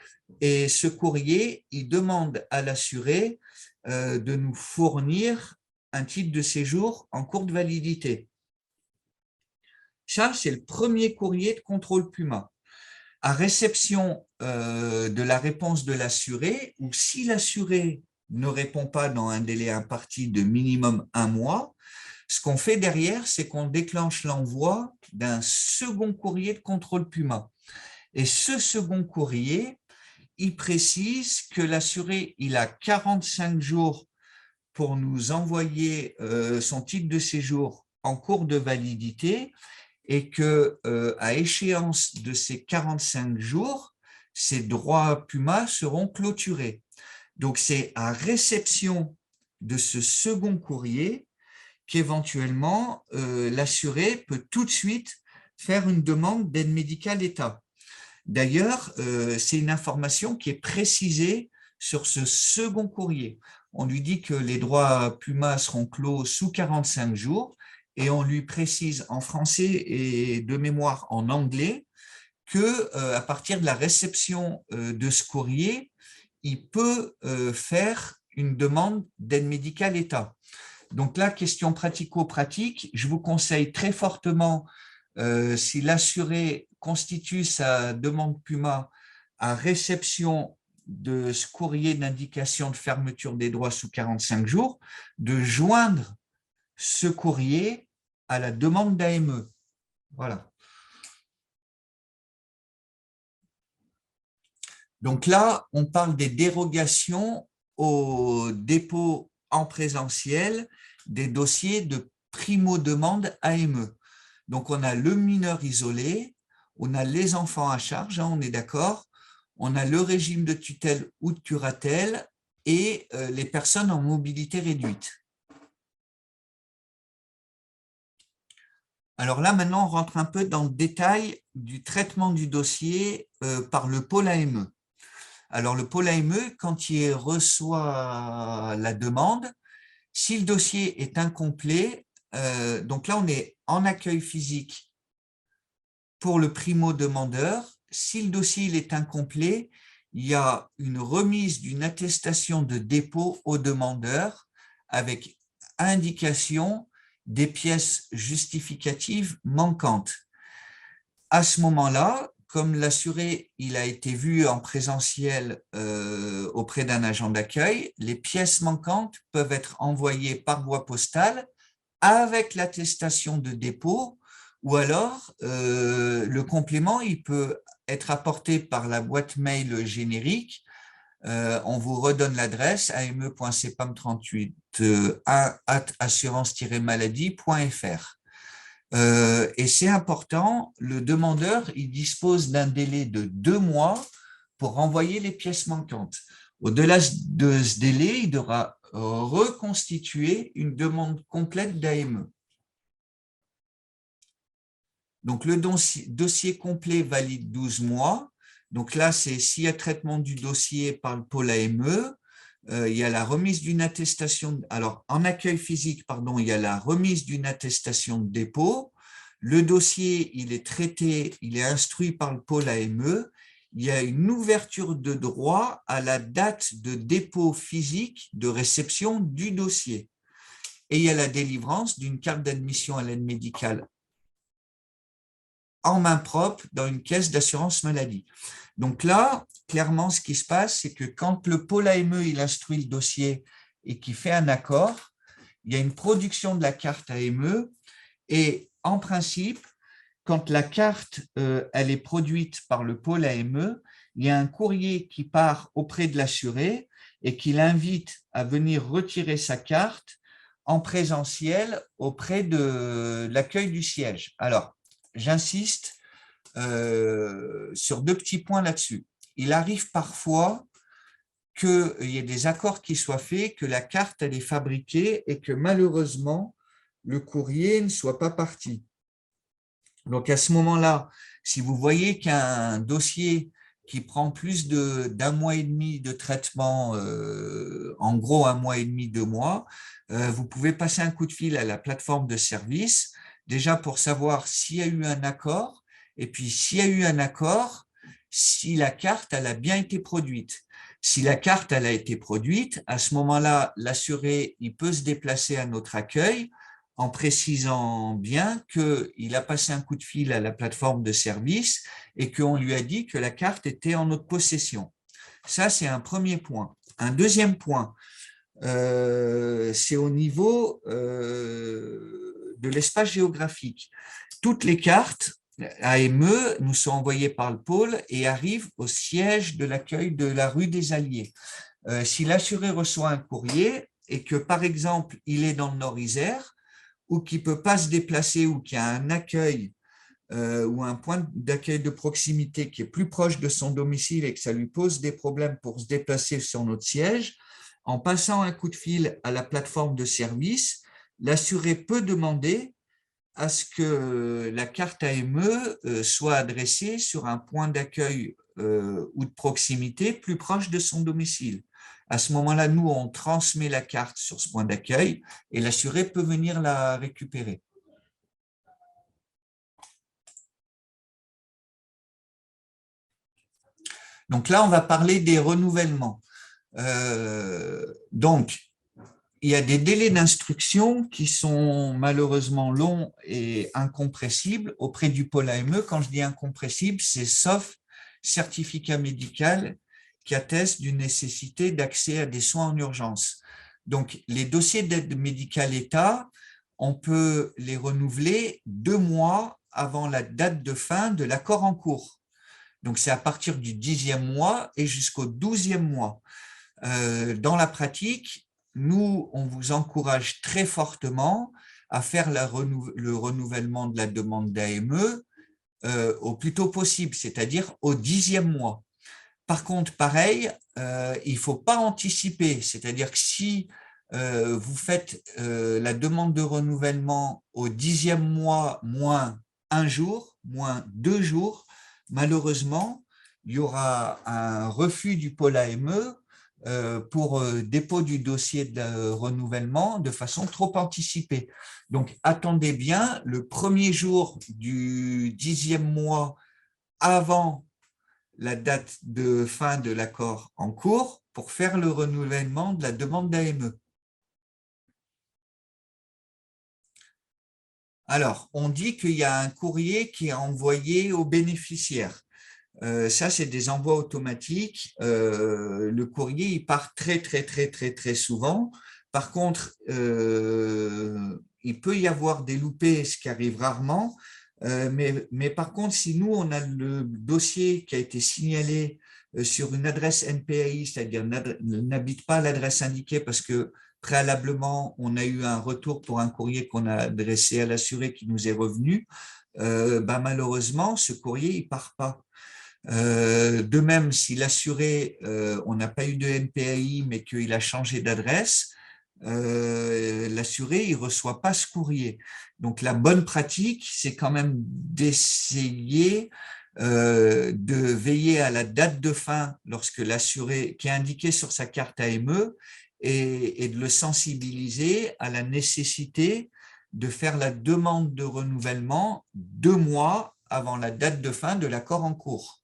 et ce courrier, il demande à l'assuré de nous fournir un titre de séjour en cours de validité. Ça, c'est le premier courrier de contrôle PUMA. À réception de la réponse de l'assuré, ou si l'assuré ne répond pas dans un délai imparti de minimum 1 mois, ce qu'on fait derrière, c'est qu'on déclenche l'envoi d'un second courrier de contrôle PUMA. Et ce second courrier, il précise que l'assuré, il a 45 jours pour nous envoyer son titre de séjour en cours de validité, et que à échéance de ces 45 jours, ces droits PUMA seront clôturés. Donc, c'est à réception de ce second courrier qu'éventuellement l'assuré peut tout de suite faire une demande d'aide médicale État. D'ailleurs, c'est une information qui est précisée sur ce second courrier. On lui dit que les droits PUMA seront clos sous 45 jours, et on lui précise en français et de mémoire en anglais que à partir de la réception de ce courrier, il peut faire une demande d'aide médicale État. Donc là, question pratico-pratique, je vous conseille très fortement, si l'assuré constitue sa demande PUMA à réception de ce courrier d'indication de fermeture des droits sous 45 jours, de joindre ce courrier à la demande d'AME. Voilà. Donc là, on parle des dérogations au dépôt en présentiel des dossiers de primo-demande AME. Donc, on a le mineur isolé, on a les enfants à charge, on est d'accord, on a le régime de tutelle ou de curatelle et les personnes en mobilité réduite. Alors là, maintenant, on rentre un peu dans le détail du traitement du dossier par le pôle AME. Alors, le pôle AME, quand il reçoit la demande, si le dossier est incomplet, donc là, on est en accueil physique pour le primo-demandeur. Si le dossier il est incomplet, il y a une remise d'une attestation de dépôt au demandeur avec indication des pièces justificatives manquantes. À ce moment-là, comme l'assuré il a été vu en présentiel auprès d'un agent d'accueil, les pièces manquantes peuvent être envoyées par voie postale avec l'attestation de dépôt, ou alors le complément il peut être apporté par la boîte mail générique. On vous redonne l'adresse ame.cepam38@assurance-maladie.fr. Et c'est important, le demandeur il dispose d'un délai de 2 mois pour renvoyer les pièces manquantes. Au-delà de ce délai, il devra reconstituer une demande complète d'AME. Donc, le dossier complet valide 12 mois. Donc là, c'est s'il y a traitement du dossier par le pôle AME, il y a la remise d'une attestation, alors en accueil physique, pardon, il y a la remise d'une attestation de dépôt. Le dossier, il est traité, il est instruit par le pôle AME. Il y a une ouverture de droit à la date de dépôt physique de réception du dossier. Et il y a la délivrance d'une carte d'admission à l'aide médicale en main propre dans une caisse d'assurance maladie. Donc là, clairement, ce qui se passe, c'est que quand le pôle AME il instruit le dossier et qu'il fait un accord, il y a une production de la carte AME, et en principe, quand la carte elle est produite par le pôle AME, il y a un courrier qui part auprès de l'assuré et qui l'invite à venir retirer sa carte en présentiel auprès de l'accueil du siège. Alors, j'insiste sur 2 petits points là-dessus. Il arrive parfois qu'il y ait des accords qui soient faits, que la carte elle est fabriquée et que malheureusement, le courrier ne soit pas parti. Donc, à ce moment-là, si vous voyez qu'un dossier qui prend plus d'un mois et demi de traitement, en gros 1 mois et demi, 2 mois, vous pouvez passer un coup de fil à la plateforme de service, déjà pour savoir s'il y a eu un accord, et puis s'il y a eu un accord, si la carte elle a bien été produite. Si la carte elle a été produite, à ce moment-là, l'assuré il peut se déplacer à notre accueil en précisant bien qu'il a passé un coup de fil à la plateforme de service et qu'on lui a dit que la carte était en notre possession. Ça, c'est un premier point. Un deuxième point, c'est au niveau de l'espace géographique. Toutes les cartes AME nous sont envoyées par le pôle et arrivent au siège de l'accueil de la rue des Alliés. Si l'assuré reçoit un courrier et que, par exemple, il est dans le Nord-Isère, ou qui ne peut pas se déplacer ou qui a un accueil ou un point d'accueil de proximité qui est plus proche de son domicile et que ça lui pose des problèmes pour se déplacer sur notre siège, en passant un coup de fil à la plateforme de service, l'assuré peut demander à ce que la carte AME soit adressée sur un point d'accueil ou de proximité plus proche de son domicile. À ce moment-là, nous, on transmet la carte sur ce point d'accueil et l'assuré peut venir la récupérer. Donc là, on va parler des renouvellements. Donc, il y a des délais d'instruction qui sont malheureusement longs et incompressibles auprès du pôle AME. Quand je dis incompressible, c'est sauf certificat médical qui atteste d'une nécessité d'accès à des soins en urgence. Donc, les dossiers d'aide médicale État, on peut les renouveler 2 mois avant la date de fin de l'accord en cours. Donc, c'est à partir du 10e mois et jusqu'au 12e mois. Dans la pratique, nous, on vous encourage très fortement à faire le renouvellement de la demande d'AME au plus tôt possible, c'est-à-dire au 10e mois. Par contre, pareil, il ne faut pas anticiper, c'est-à-dire que si vous faites la demande de renouvellement au 10e mois moins 1 jour, moins 2 jours, malheureusement, il y aura un refus du pôle AME pour dépôt du dossier de renouvellement de façon trop anticipée. Donc, attendez bien le premier jour du 10e mois avant la date de fin de l'accord en cours pour faire le renouvellement de la demande d'AME. Alors, on dit qu'il y a un courrier qui est envoyé aux bénéficiaires. Ça, c'est des envois automatiques. Le courrier, il part très souvent. Par contre, il peut y avoir des loupés, ce qui arrive rarement. Mais par contre, si nous, on a le dossier qui a été signalé sur une adresse NPAI, c'est-à-dire n'habite pas l'adresse indiquée parce que préalablement, on a eu un retour pour un courrier qu'on a adressé à l'assuré qui nous est revenu, malheureusement, ce courrier, il ne part pas. De même, si l'assuré, on n'a pas eu de NPAI, mais qu'il a changé d'adresse, l'assuré, il ne reçoit pas ce courrier. Donc, la bonne pratique, c'est quand même d'essayer de veiller à la date de fin lorsque l'assuré, qui est indiqué sur sa carte AME, et de le sensibiliser à la nécessité de faire la demande de renouvellement 2 mois avant la date de fin de l'accord en cours.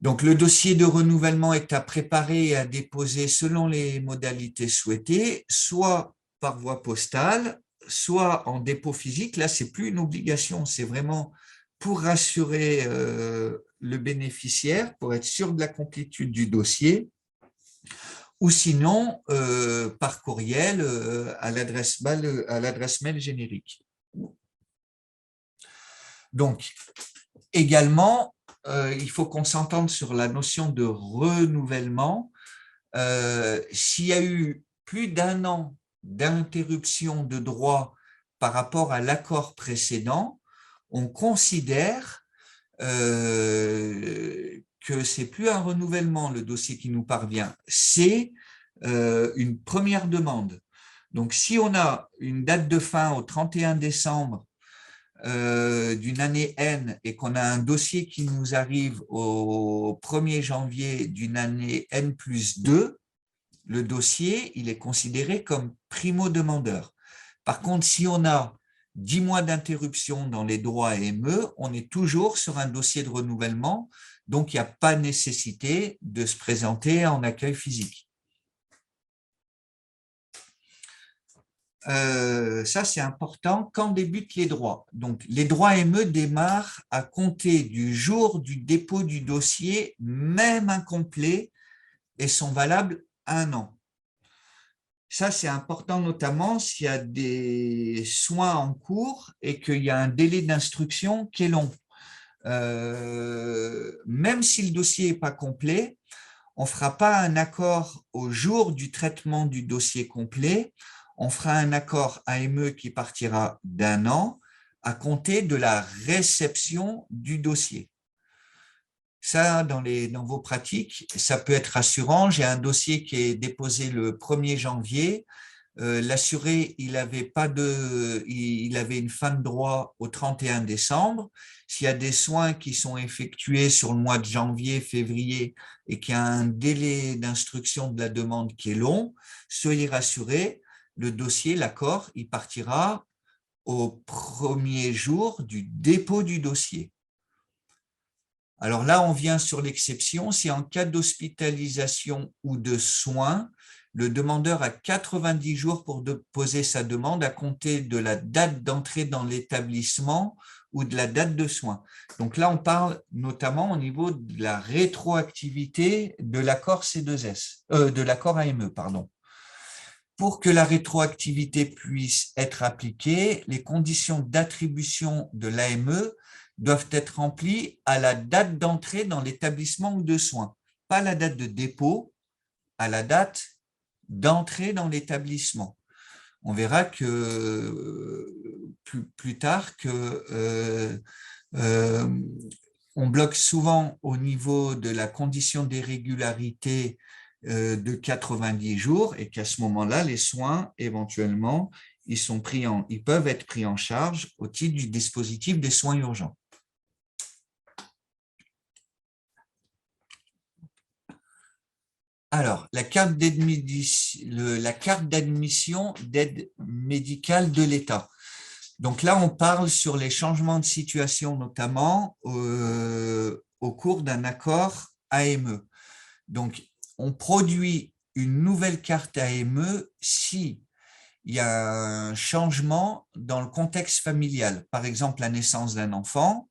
Donc, le dossier de renouvellement est à préparer et à déposer selon les modalités souhaitées, soit par voie postale, soit en dépôt physique. Là, ce n'est plus une obligation, c'est vraiment pour rassurer le bénéficiaire, pour être sûr de la complétude du dossier, ou sinon par courriel à l'adresse mail générique. Donc, également, il faut qu'on s'entende sur la notion de renouvellement. S'il y a eu plus d'1 an d'interruption de droit par rapport à l'accord précédent, on considère que ce n'est plus un renouvellement, le dossier qui nous parvient, c'est une première demande. Donc, si on a une date de fin au 31 décembre d'une année N et qu'on a un dossier qui nous arrive au 1er janvier d'une année N plus 2, le dossier, il est considéré comme primo-demandeur. Par contre, si on a 10 mois d'interruption dans les droits AME, on est toujours sur un dossier de renouvellement, donc il n'y a pas nécessité de se présenter en accueil physique. Ça, c'est important. Quand débutent les droits? Donc, les droits AME démarrent à compter du jour du dépôt du dossier, même incomplet, et sont valables 1 an. Ça, c'est important, notamment s'il y a des soins en cours et qu'il y a un délai d'instruction qui est long. Même si le dossier n'est pas complet, on ne fera pas un accord au jour du traitement du dossier complet. On fera un accord AME qui partira d'1 an à compter de la réception du dossier. Ça, dans vos pratiques, ça peut être rassurant. J'ai un dossier qui est déposé le 1er janvier. L'assuré, il avait une fin de droit au 31 décembre. S'il y a des soins qui sont effectués sur le mois de janvier, février et qu'il y a un délai d'instruction de la demande qui est long, soyez rassurés, le dossier, l'accord, il partira au 1er jour du dépôt du dossier. Alors là, on vient sur l'exception. Si en cas d'hospitalisation ou de soins, le demandeur a 90 jours pour déposer sa demande à compter de la date d'entrée dans l'établissement ou de la date de soins. Donc là, on parle notamment au niveau de la rétroactivité de l'accord C2S, de l'accord AME, pardon. Pour que la rétroactivité puisse être appliquée, les conditions d'attribution de l'AME doivent être remplies à la date d'entrée dans l'établissement ou de soins, pas la date de dépôt, à la date d'entrée dans l'établissement. On verra que plus tard que on bloque souvent au niveau de la condition d'irrégularité de 90 jours et qu'à ce moment-là, les soins, éventuellement, ils peuvent être pris en charge au titre du dispositif des soins urgents. Alors, la carte d'admission d'aide médicale de l'État. Donc là, on parle sur les changements de situation, notamment au cours d'un accord AME. Donc, on produit une nouvelle carte AME si il y a un changement dans le contexte familial. Par exemple, la naissance d'un enfant.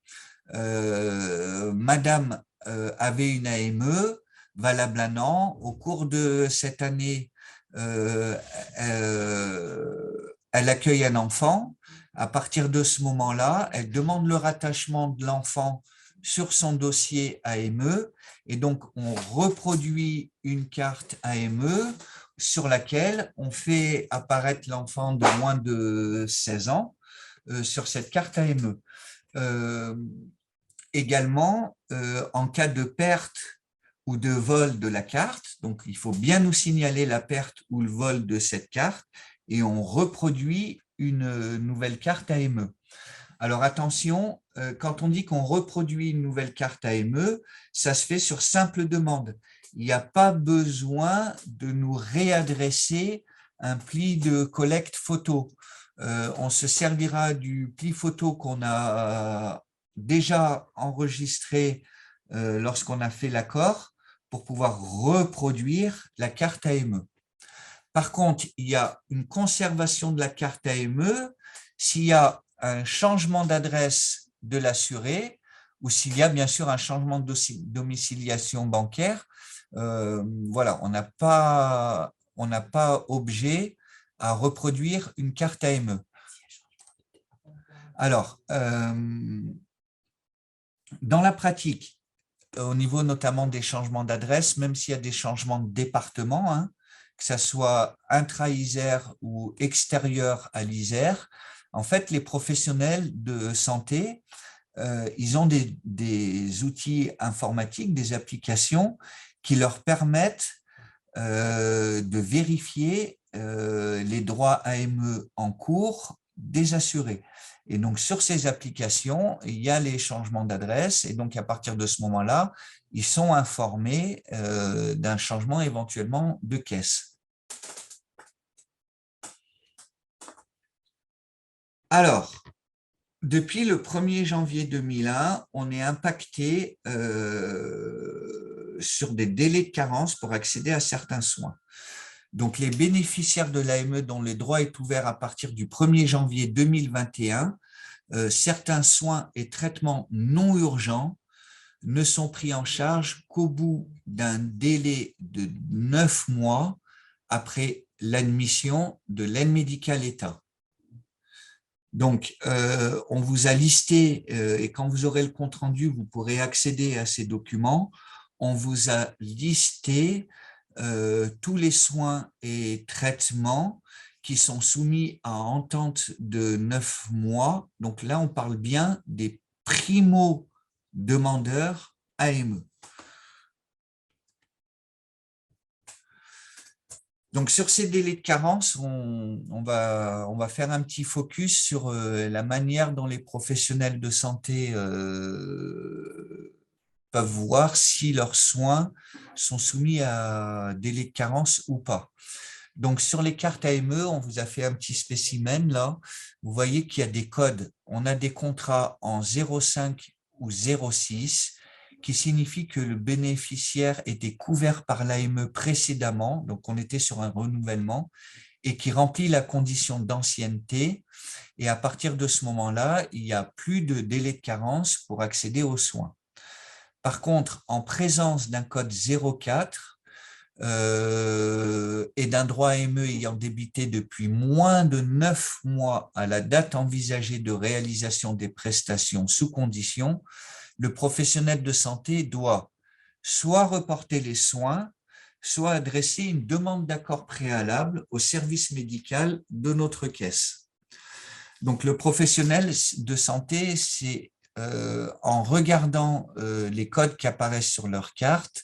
Madame avait une AME valable 1 an. Au cours de cette année, elle accueille un enfant. À partir de ce moment-là, elle demande le rattachement de l'enfant sur son dossier AME et donc on reproduit une carte AME sur laquelle on fait apparaître l'enfant de moins de 16 ans sur cette carte AME. Également, en cas de perte ou de vol de la carte, donc il faut bien nous signaler la perte ou le vol de cette carte et on reproduit une nouvelle carte AME. Alors attention, quand on dit qu'on reproduit une nouvelle carte AME, ça se fait sur simple demande. Il n'y a pas besoin de nous réadresser un pli de collecte photo. On se servira du pli photo qu'on a déjà enregistré lorsqu'on a fait l'accord pour pouvoir reproduire la carte AME. Par contre, il y a une conservation de la carte AME s'il y a un changement d'adresse de l'assuré ou s'il y a bien sûr un changement de domiciliation bancaire. Voilà, on n'a pas objet à reproduire une carte AME. Alors, dans la pratique, au niveau notamment des changements d'adresse, même s'il y a des changements de département, hein, que ce soit intra-Isère ou extérieur à l'Isère, en fait, les professionnels de santé, ils ont des outils informatiques, des applications qui leur permettent de vérifier les droits AME en cours des assurés. Et donc, sur ces applications, il y a les changements d'adresse. Et donc, à partir de ce moment-là, ils sont informés d'un changement éventuellement de caisse. Alors, depuis le 1er janvier 2001, on est impacté sur des délais de carence pour accéder à certains soins. Donc, les bénéficiaires de l'AME dont le droit est ouvert à partir du 1er janvier 2021, certains soins et traitements non urgents ne sont pris en charge qu'au bout d'un délai de 9 mois après l'admission de l'aide médicale État. Donc, on vous a listé, et quand vous aurez le compte-rendu, vous pourrez accéder à ces documents. On vous a listé tous les soins et traitements qui sont soumis à entente de 9 mois. Donc là, on parle bien des primo-demandeurs AME. Donc, sur ces délais de carence, on va faire un petit focus sur la manière dont les professionnels de santé peuvent voir si leurs soins sont soumis à délai de carence ou pas. Donc, sur les cartes AME, on vous a fait un petit spécimen là. Vous voyez qu'il y a des codes. On a des contrats en 05 ou 06 qui signifie que le bénéficiaire était couvert par l'AME précédemment, donc on était sur un renouvellement, et qui remplit la condition d'ancienneté. Et à partir de ce moment-là, il n'y a plus de délai de carence pour accéder aux soins. Par contre, en présence d'un code 04 et d'un droit AME ayant débuté depuis moins de 9 mois à la date envisagée de réalisation des prestations sous condition, le professionnel de santé doit soit reporter les soins, soit adresser une demande d'accord préalable au service médical de notre caisse. Donc, le professionnel de santé, c'est en regardant les codes qui apparaissent sur leur carte,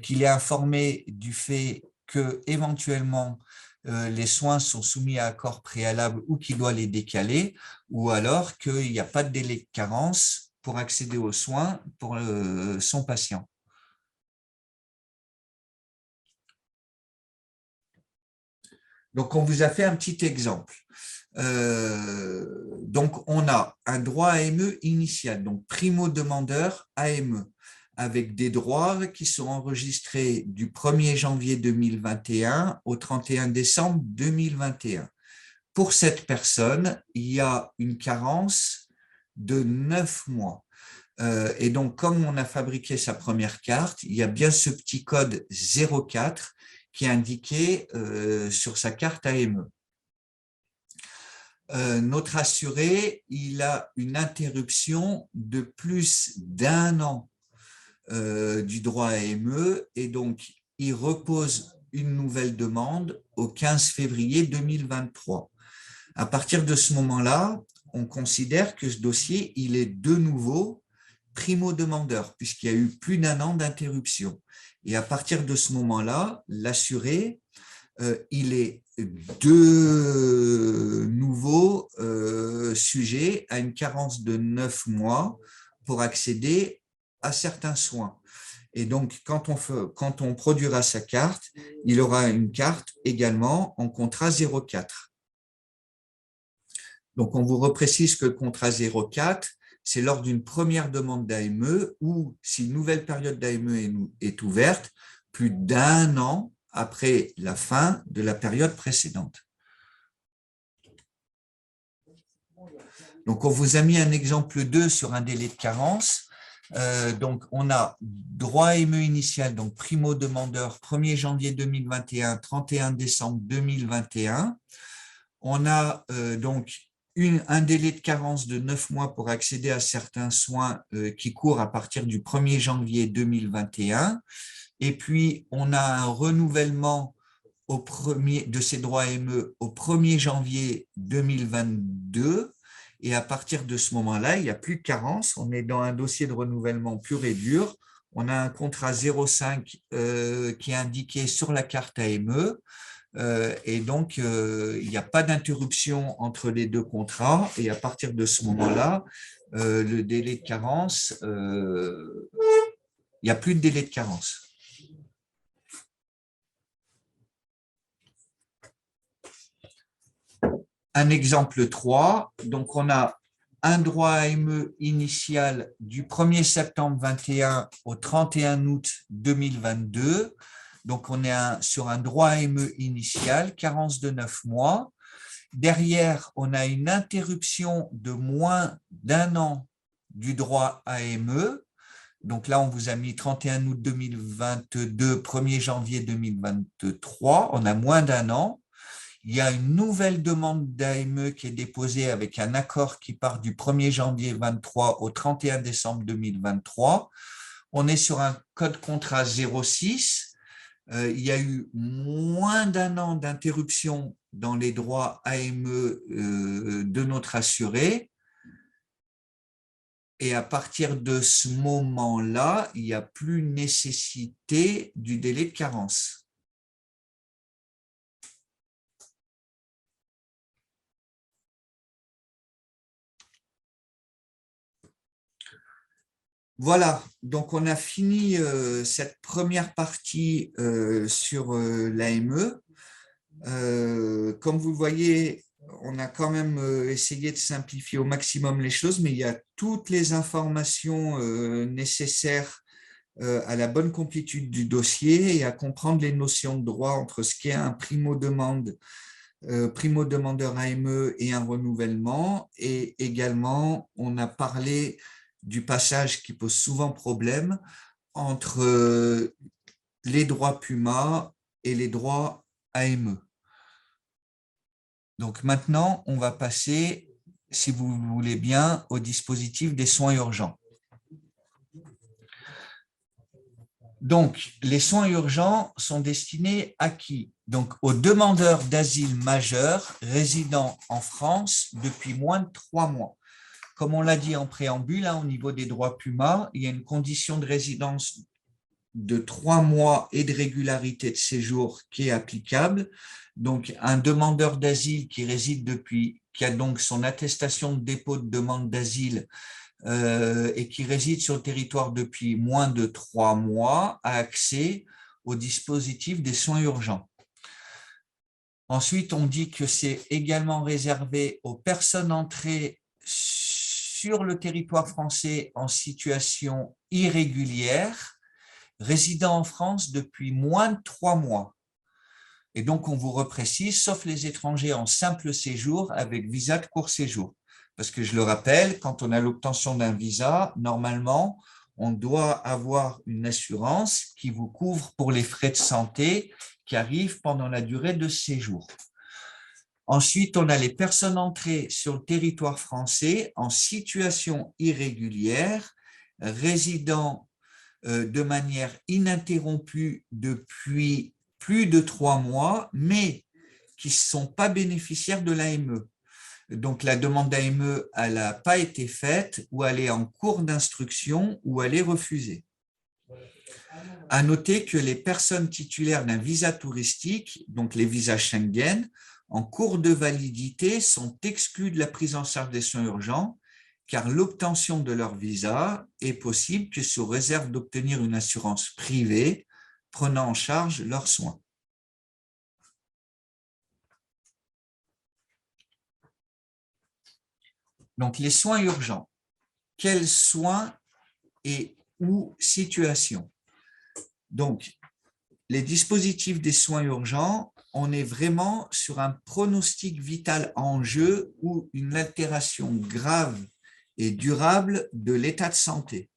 qu'il est informé du fait que éventuellement les soins sont soumis à accord préalable ou qu'il doit les décaler, ou alors qu'il n'y a pas de délai de carence pour accéder aux soins pour son patient. Donc, on vous a fait un petit exemple. Donc, on a un droit AME initial, donc primo-demandeur AME, avec des droits qui sont enregistrés du 1er janvier 2021 au 31 décembre 2021. Pour cette personne, il y a une carence de 9 mois. Et donc, comme on a fabriqué sa première carte, il y a bien ce petit code 04 qui est indiqué sur sa carte AME. Notre assuré, il a une interruption de plus d'1 an du droit AME et donc il repose une nouvelle demande au 15 février 2023. À partir de ce moment-là, on considère que ce dossier, il est de nouveau primo-demandeur, puisqu'il y a eu plus d'1 an d'interruption. Et à partir de ce moment-là, l'assuré, il est de nouveau sujet à une carence de 9 mois pour accéder à certains soins. Et donc, quand on produira sa carte, il aura une carte également en contrat 04. Donc, on vous reprécise que le contrat 04, c'est lors d'une première demande d'AME ou si une nouvelle période d'AME est ouverte, plus d'1 an après la fin de la période précédente. Donc, on vous a mis un exemple 2 sur un délai de carence. Donc, on a droit AME initial, donc primo-demandeur 1er janvier 2021, 31 décembre 2021. On a donc un délai de carence de 9 mois pour accéder à certains soins qui courent à partir du 1er janvier 2021. Et puis, on a un renouvellement de ces droits AME au 1er janvier 2022. Et à partir de ce moment-là, il n'y a plus de carence. On est dans un dossier de renouvellement pur et dur. On a un contrat 05 qui est indiqué sur la carte AME. Et donc, il n'y a pas d'interruption entre les deux contrats. Et à partir de ce moment-là, le délai de carence, il n'y a plus de délai de carence. Un exemple 3, donc on a un droit AME initial du 1er septembre 21 au 31 août 2022. Donc, on est sur un droit AME initial, carence de 9 mois. Derrière, on a une interruption de moins d'1 an du droit AME. Donc là, on vous a mis 31 août 2022, 1er janvier 2023. On a moins d'1 an. Il y a une nouvelle demande d'AME qui est déposée avec un accord qui part du 1er janvier 2023 au 31 décembre 2023. On est sur un code contrat 06. Il y a eu moins d'1 an d'interruption dans les droits AME de notre assuré. Et à partir de ce moment-là, il n'y a plus nécessité du délai de carence. Voilà, donc on a fini cette première partie sur l'AME. Comme vous le voyez, on a quand même essayé de simplifier au maximum les choses, mais il y a toutes les informations nécessaires à la bonne complétude du dossier et à comprendre les notions de droit entre ce qu'est un primo-demandeur AME et un renouvellement. Et également, on a parlé du passage qui pose souvent problème entre les droits PUMA et les droits AME. Donc maintenant, on va passer, si vous voulez bien, au dispositif des soins urgents. Donc, les soins urgents sont destinés à qui? Donc, aux demandeurs d'asile majeurs résidant en France depuis moins de 3 mois. Comme on l'a dit en préambule, au niveau des droits PUMA, il y a une condition de résidence de 3 mois et de régularité de séjour qui est applicable. Donc, un demandeur d'asile qui a donc son attestation de dépôt de demande d'asile et qui réside sur le territoire depuis moins de 3 mois a accès au dispositif des soins urgents. Ensuite, on dit que c'est également réservé aux personnes entrées sur le territoire français en situation irrégulière, résidant en France depuis moins de 3 mois. Et donc, on vous reprécise, sauf les étrangers en simple séjour avec visa de court séjour. Parce que je le rappelle, quand on a l'obtention d'un visa, normalement, on doit avoir une assurance qui vous couvre pour les frais de santé qui arrivent pendant la durée de séjour. Ensuite, on a les personnes entrées sur le territoire français en situation irrégulière, résidant de manière ininterrompue depuis plus de 3 mois, mais qui ne sont pas bénéficiaires de l'AME. Donc, la demande d'AME, elle n'a pas été faite, ou elle est en cours d'instruction, ou elle est refusée. À noter que les personnes titulaires d'un visa touristique, donc les visas Schengen, en cours de validité, sont exclus de la prise en charge des soins urgents, car l'obtention de leur visa est possible que sous réserve d'obtenir une assurance privée prenant en charge leurs soins. Donc, les soins urgents. Quels soins et où situation? Donc, les dispositifs des soins urgents, on est vraiment sur un pronostic vital en jeu ou une altération grave et durable de l'état de santé.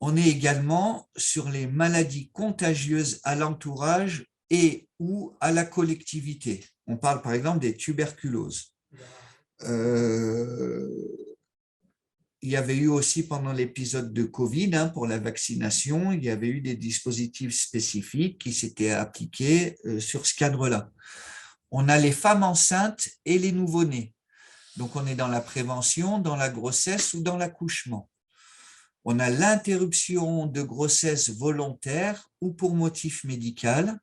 On est également sur les maladies contagieuses à l'entourage et ou à la collectivité. On parle par exemple des tuberculoses. Il y avait eu aussi pendant l'épisode de Covid, pour la vaccination, il y avait eu des dispositifs spécifiques qui s'étaient appliqués sur ce cadre-là. On a les femmes enceintes et les nouveau-nés. Donc, on est dans la prévention, dans la grossesse ou dans l'accouchement. On a l'interruption de grossesse volontaire ou pour motif médical.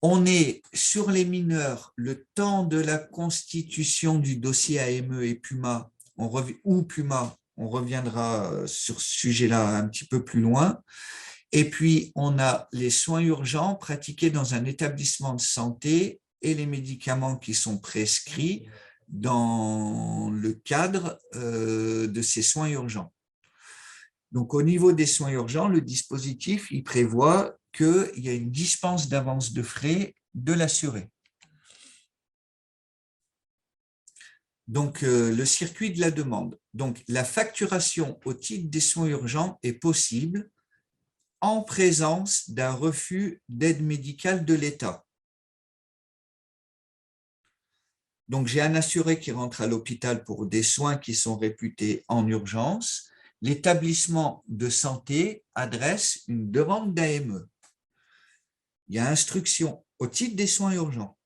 On est sur les mineurs, le temps de la constitution du dossier AME et PUMA, ou PUMA, on reviendra sur ce sujet-là un petit peu plus loin. Et puis, on a les soins urgents pratiqués dans un établissement de santé et les médicaments qui sont prescrits dans le cadre de ces soins urgents. Donc, au niveau des soins urgents, le dispositif, il prévoit qu'il y a une dispense d'avance de frais de l'assuré. Donc, le circuit de la demande. Donc, la facturation au titre des soins urgents est possible en présence d'un refus d'aide médicale de l'État. Donc, j'ai un assuré qui rentre à l'hôpital pour des soins qui sont réputés en urgence. L'établissement de santé adresse une demande d'AME. Il y a instruction au titre des soins urgents.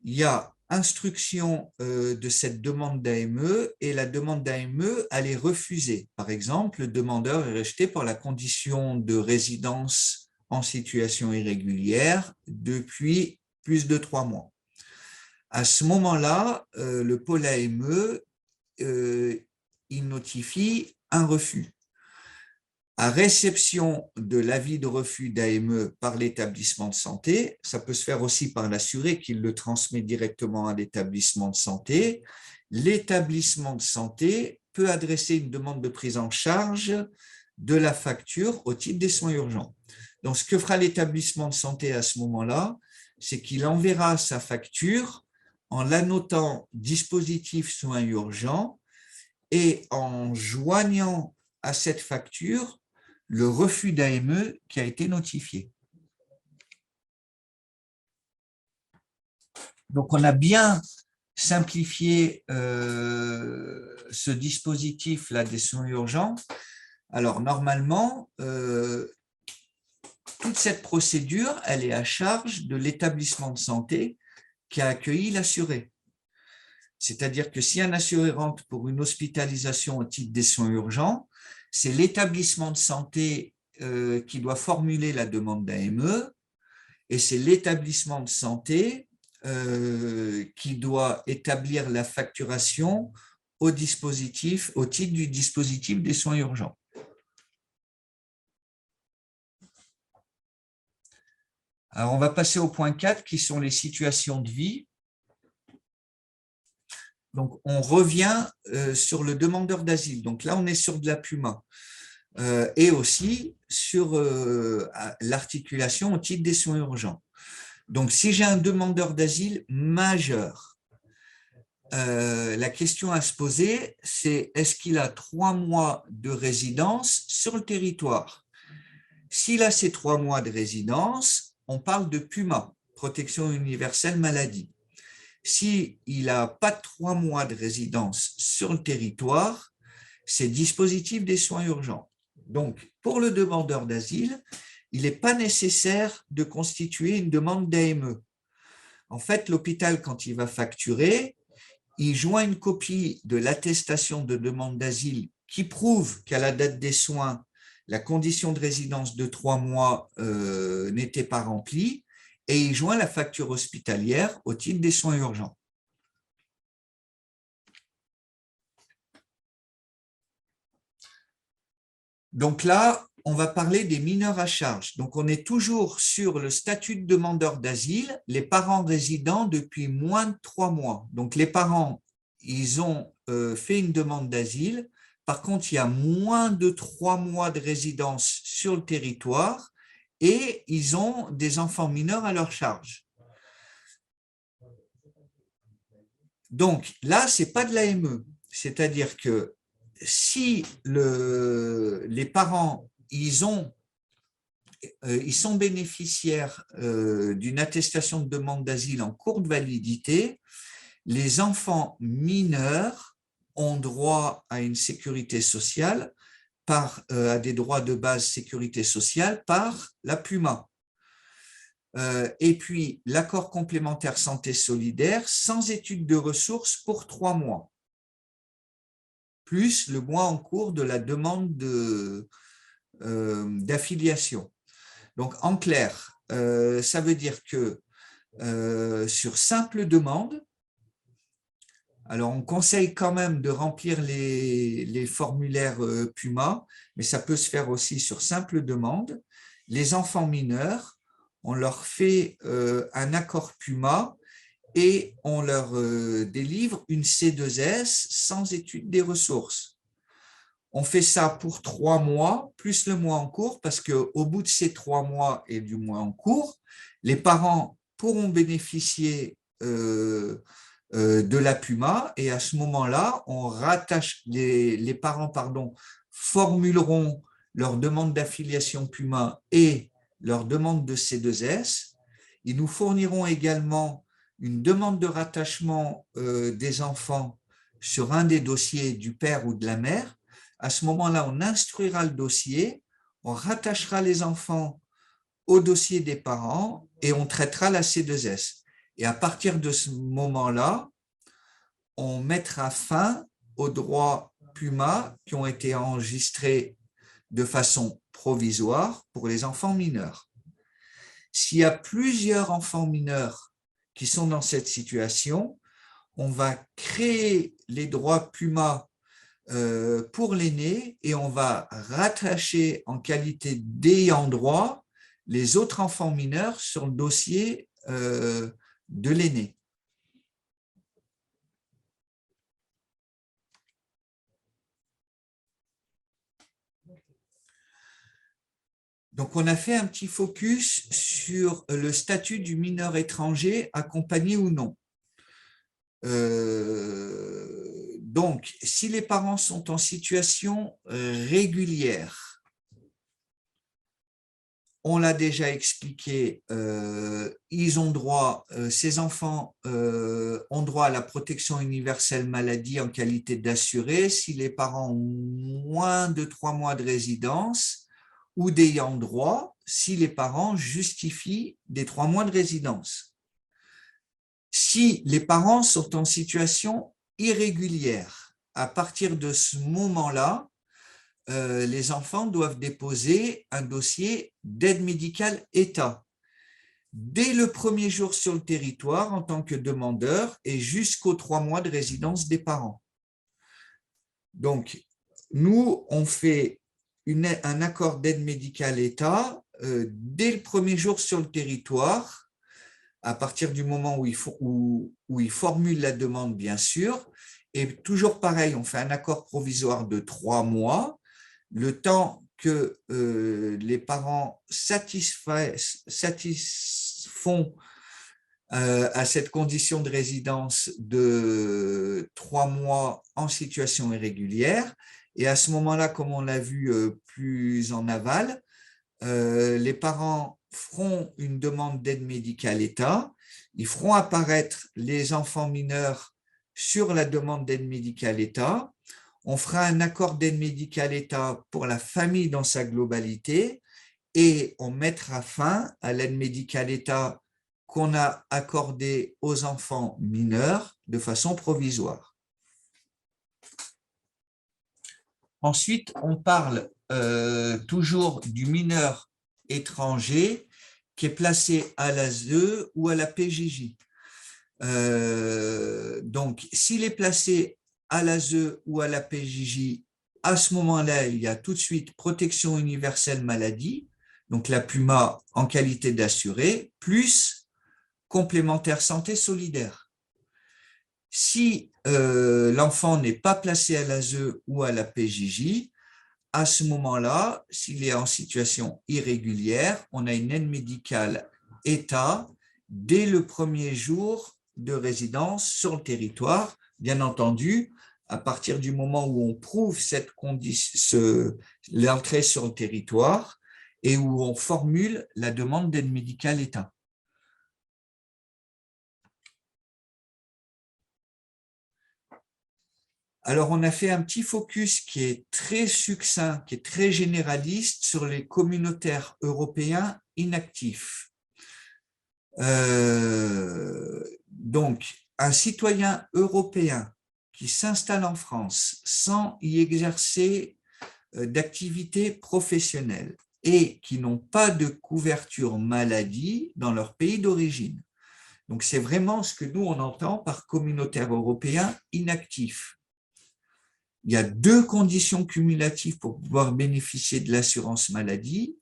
Il y a instruction de cette demande d'AME et la demande d'AME, elle est refusée. Par exemple, le demandeur est rejeté pour la condition de résidence en situation irrégulière depuis plus de 3 mois. À ce moment-là, le pôle AME, il notifie un refus. À réception de l'avis de refus d'AME par l'établissement de santé, ça peut se faire aussi par l'assuré qui le transmet directement à l'établissement de santé. L'établissement de santé peut adresser une demande de prise en charge de la facture au titre des soins urgents. Donc, ce que fera l'établissement de santé à ce moment-là, c'est qu'il enverra sa facture en l'annotant dispositif soins urgents et en joignant à cette facture le refus d'AME qui a été notifié. Donc, on a bien simplifié ce dispositif-là des soins urgents. Alors, normalement, toute cette procédure, elle est à charge de l'établissement de santé qui a accueilli l'assuré. C'est-à-dire que si un assuré rentre pour une hospitalisation au titre des soins urgents, c'est l'établissement de santé qui doit formuler la demande d'AME et c'est l'établissement de santé qui doit établir la facturation au titre du dispositif des soins urgents. Alors, on va passer au point 4 qui sont les situations de vie. Donc, on revient sur le demandeur d'asile. Donc là, on est sur de la PUMA et aussi sur l'articulation au titre des soins urgents. Donc, si j'ai un demandeur d'asile majeur, la question à se poser, c'est est-ce qu'il a 3 mois de résidence sur le territoire? S'il a ces 3 mois de résidence, on parle de PUMA, protection universelle maladie. S'il n'a pas 3 mois de résidence sur le territoire, c'est dispositif des soins urgents. Donc, pour le demandeur d'asile, il n'est pas nécessaire de constituer une demande d'AME. En fait, l'hôpital, quand il va facturer, il joint une copie de l'attestation de demande d'asile qui prouve qu'à la date des soins, la condition de résidence de 3 mois n'était pas remplie, et il joint la facture hospitalière au titre des soins urgents. Donc là, on va parler des mineurs à charge. Donc, on est toujours sur le statut de demandeur d'asile, les parents résidents depuis moins de 3 mois. Donc, les parents, ils ont fait une demande d'asile. Par contre, il y a moins de 3 mois de résidence sur le territoire et ils ont des enfants mineurs à leur charge. Donc là, ce n'est pas de l'AME. C'est-à-dire que si les parents, ils sont bénéficiaires d'une attestation de demande d'asile en cours de validité, les enfants mineurs ont droit à une sécurité sociale, à des droits de base sécurité sociale par la PUMA. Et puis, l'accord complémentaire santé solidaire sans étude de ressources pour 3 mois, plus le mois en cours de la demande d'affiliation. Donc, en clair, ça veut dire que sur simple demande, alors on conseille quand même de remplir les formulaires PUMA, mais ça peut se faire aussi sur simple demande. Les enfants mineurs, on leur fait un accord PUMA et on leur délivre une C2S sans étude des ressources. On fait ça pour 3 mois, plus le mois en cours, parce qu'au bout de ces 3 mois et du mois en cours, les parents pourront bénéficier de la PUMA, et à ce moment-là, on rattache les parents formuleront leur demande d'affiliation PUMA et leur demande de C2S. Ils nous fourniront également une demande de rattachement des enfants sur un des dossiers du père ou de la mère. À ce moment-là, on instruira le dossier, on rattachera les enfants au dossier des parents et on traitera la C2S. Et à partir de ce moment-là, on mettra fin aux droits PUMA qui ont été enregistrés de façon provisoire pour les enfants mineurs. S'il y a plusieurs enfants mineurs qui sont dans cette situation, on va créer les droits PUMA pour l'aîné et on va rattacher en qualité d'ayant droit les autres enfants mineurs sur le dossier de l'aîné. Donc, on a fait un petit focus sur le statut du mineur étranger, accompagné ou non. Donc, si les parents sont en situation régulière, on l'a déjà expliqué, ils ont droit, ces enfants ont droit à la protection universelle maladie en qualité d'assuré si les parents ont moins de 3 mois de résidence ou d'ayant droit si les parents justifient des 3 mois de résidence. Si les parents sont en situation irrégulière, à partir de ce moment-là, les enfants doivent déposer un dossier d'aide médicale État dès le premier jour sur le territoire en tant que demandeur et jusqu'aux 3 mois de résidence des parents. Donc, nous, on fait un accord d'aide médicale État dès le premier jour sur le territoire, à partir du moment où ils formulent la demande, bien sûr. Et toujours pareil, on fait un accord provisoire de 3 mois, le temps que les parents satisfont à cette condition de résidence de 3 mois en situation irrégulière. Et à ce moment-là, comme on l'a vu plus en aval, les parents feront une demande d'aide médicale État, ils feront apparaître les enfants mineurs sur la demande d'aide médicale État, on fera un accord d'aide médicale État pour la famille dans sa globalité et on mettra fin à l'aide médicale État qu'on a accordée aux enfants mineurs de façon provisoire. Ensuite, on parle toujours du mineur étranger qui est placé à l'ASE ou à la PJJ. Donc, s'il est placé à l'ASE ou à la PJJ, à ce moment-là, il y a tout de suite protection universelle maladie, donc la PUMA en qualité d'assuré, plus complémentaire santé solidaire. Si l'enfant n'est pas placé à l'ASE ou à la PJJ, à ce moment-là, s'il est en situation irrégulière, on a une aide médicale État dès le premier jour de résidence sur le territoire. Bien entendu, à partir du moment où on prouve l'entrée sur le territoire et où on formule la demande d'aide médicale État. Alors, on a fait un petit focus qui est très succinct, qui est très généraliste sur les communautaires européens inactifs. Donc, un citoyen européen qui s'installe en France sans y exercer d'activité professionnelle et qui n'ont pas de couverture maladie dans leur pays d'origine. Donc, c'est vraiment ce que nous, on entend par communautaire européen inactif. Il y a 2 conditions cumulatives pour pouvoir bénéficier de l'assurance maladie.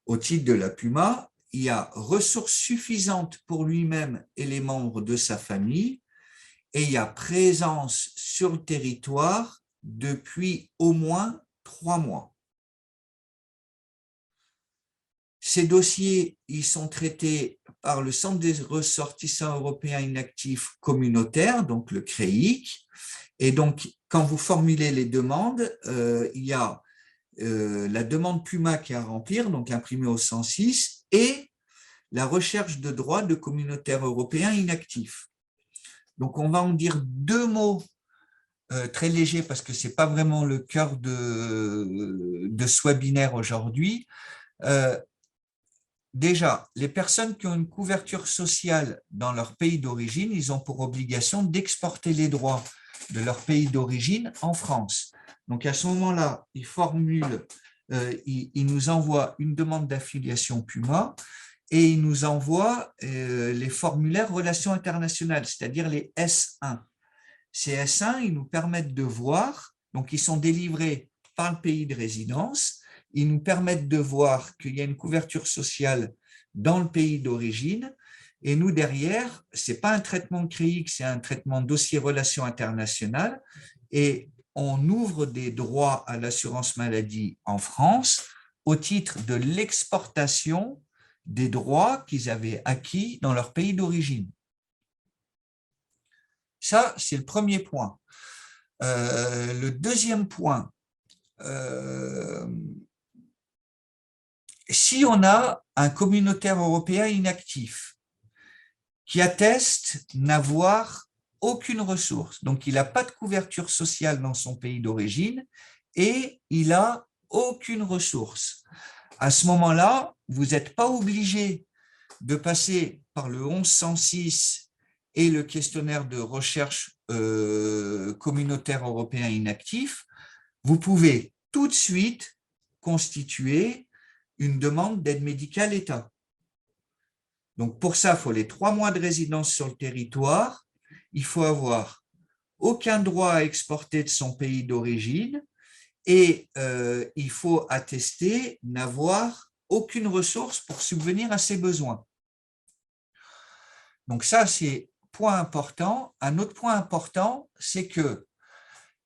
Au titre de la PUMA, il y a ressources suffisantes pour lui-même et les membres de sa famille, et il y a présence sur le territoire depuis au moins 3 mois. Ces dossiers, ils sont traités par le Centre des ressortissants européens inactifs communautaires, donc le CREIC. Et donc, quand vous formulez les demandes, il y a la demande PUMA qui est à remplir, donc imprimée au 106, et la recherche de droits de communautaires européens inactifs. Donc, on va en dire 2 mots très légers parce que ce n'est pas vraiment le cœur de ce webinaire aujourd'hui. Déjà, les personnes qui ont une couverture sociale dans leur pays d'origine, ils ont pour obligation d'exporter les droits de leur pays d'origine en France. Donc, à ce moment-là, ils nous envoient une demande d'affiliation PUMA et ils nous envoient les formulaires relations internationales, c'est-à-dire les S1. Ces S1, ils nous permettent de voir, donc ils sont délivrés par le pays de résidence, ils nous permettent de voir qu'il y a une couverture sociale dans le pays d'origine. Et nous, derrière, ce n'est pas un traitement CREIC, c'est un traitement dossier relations internationales. Et on ouvre des droits à l'assurance maladie en France au titre de l'exportation des droits qu'ils avaient acquis dans leur pays d'origine. Ça, c'est le premier point. Le deuxième point, si on a un communautaire européen inactif qui atteste n'avoir aucune ressource, donc il n'a pas de couverture sociale dans son pays d'origine et il n'a aucune ressource, à ce moment-là, vous n'êtes pas obligé de passer par le 1106 et le questionnaire de recherche communautaire européen inactif. Vous pouvez tout de suite constituer une demande d'aide médicale État. Donc, pour ça, il faut les 3 mois de résidence sur le territoire. Il faut avoir aucun droit à exporter de son pays d'origine et il faut attester n'avoir aucune ressource pour subvenir à ses besoins. Donc, ça, c'est point important. Un autre point important, c'est que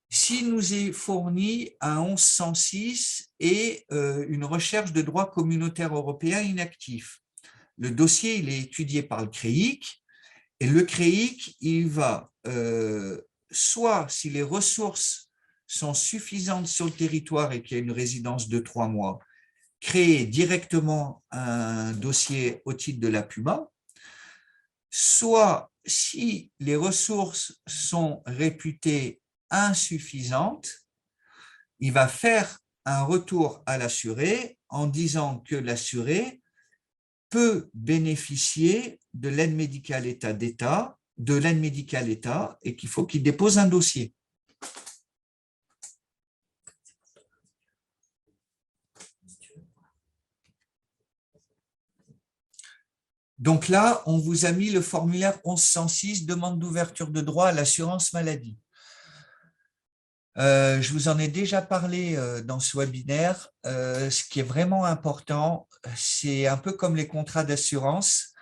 s'il nous est fourni un 1106 et une recherche de droit communautaire européen inactif, le dossier il est étudié par le CREIC et le CREIC, il va soit si les ressources sont suffisantes sur le territoire et qu'il y a une résidence de 3 mois, créer directement un dossier au titre de la PUMA, soit si les ressources sont réputées insuffisantes, il va faire un retour à l'assuré en disant que l'assuré peut bénéficier de l'aide médicale État, et qu'il faut qu'il dépose un dossier. Donc là, on vous a mis le formulaire 1106, demande d'ouverture de droit à l'assurance maladie. Je vous en ai déjà parlé dans ce webinaire. Ce qui est vraiment important, c'est un peu comme les contrats d'assurance,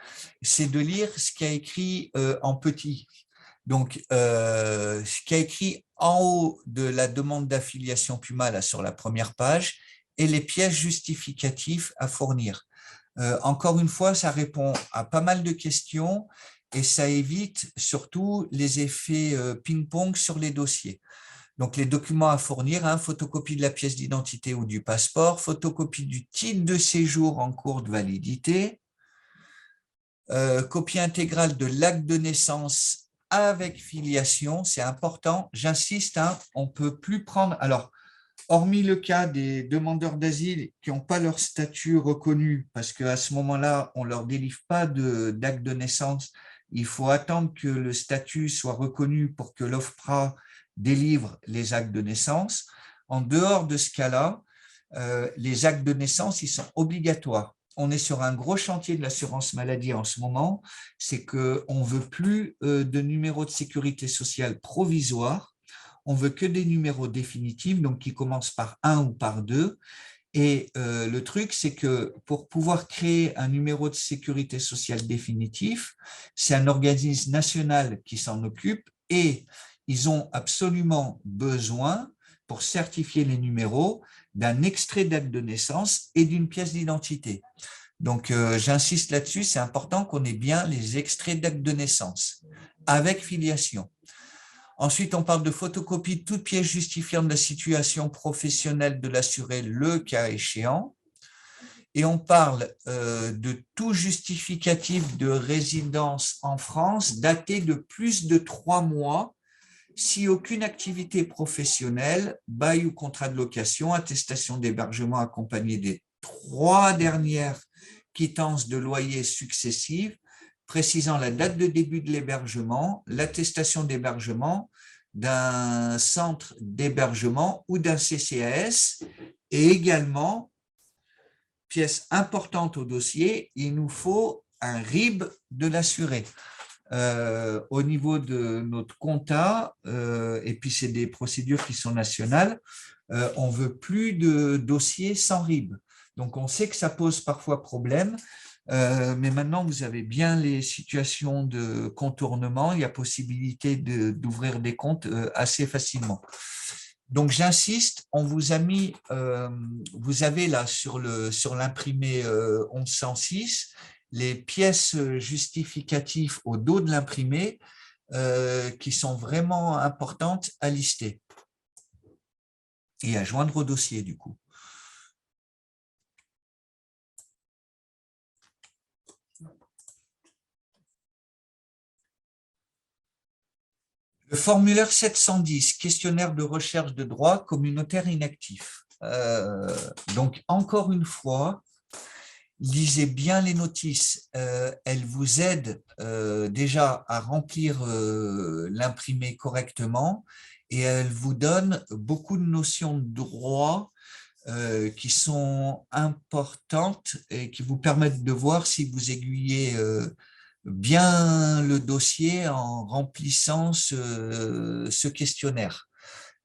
c'est de lire ce qui a écrit en petit. Donc, ce qui a écrit en haut de la demande d'affiliation PUMA là, sur la première page et les pièces justificatives à fournir. Encore une fois, ça répond à pas mal de questions et ça évite surtout les effets ping-pong sur les dossiers. Donc, les documents à fournir, photocopie de la pièce d'identité ou du passeport, photocopie du titre de séjour en cours de validité, copie intégrale de l'acte de naissance avec filiation, c'est important, j'insiste, on ne peut plus prendre… Alors, hormis le cas des demandeurs d'asile qui n'ont pas leur statut reconnu, parce qu'à ce moment-là, on ne leur délivre pas d'acte de naissance, il faut attendre que le statut soit reconnu pour que l'OFPRA délivre les actes de naissance. En dehors de ce cas-là, les actes de naissance, ils sont obligatoires. On est sur un gros chantier de l'assurance maladie en ce moment, c'est qu'on ne veut plus de numéros de sécurité sociale provisoires, on veut que des numéros définitifs, donc qui commencent par 1 ou par 2. Et le truc, c'est que pour pouvoir créer un numéro de sécurité sociale définitif, c'est un organisme national qui s'en occupe et ils ont absolument besoin, pour certifier les numéros, d'un extrait d'acte de naissance et d'une pièce d'identité. Donc, j'insiste là-dessus, c'est important qu'on ait bien les extraits d'acte de naissance avec filiation. Ensuite, on parle de photocopie de toute pièce justifiant de la situation professionnelle de l'assuré, le cas échéant. Et on parle de tout justificatif de résidence en France daté de plus de 3 mois si aucune activité professionnelle, bail ou contrat de location, attestation d'hébergement accompagnée des 3 dernières quittances de loyer successives, précisant la date de début de l'hébergement, l'attestation d'hébergement d'un centre d'hébergement ou d'un CCAS, et également, pièce importante au dossier, il nous faut un RIB de l'assuré. Au niveau de notre compta, et puis c'est des procédures qui sont nationales, on ne veut plus de dossiers sans RIB. Donc on sait que ça pose parfois problème, mais maintenant vous avez bien les situations de contournement, il y a possibilité d'ouvrir des comptes assez facilement. Donc j'insiste, on vous a mis, vous avez là sur l'imprimé 1106, les pièces justificatives au dos de l'imprimé qui sont vraiment importantes à lister et à joindre au dossier du coup. Le formulaire 710, questionnaire de recherche de droit communautaire inactif. Donc encore une fois, lisez bien les notices, elles vous aident déjà à remplir l'imprimé correctement et elles vous donnent beaucoup de notions de droit qui sont importantes et qui vous permettent de voir si vous aiguillez bien le dossier en remplissant ce questionnaire.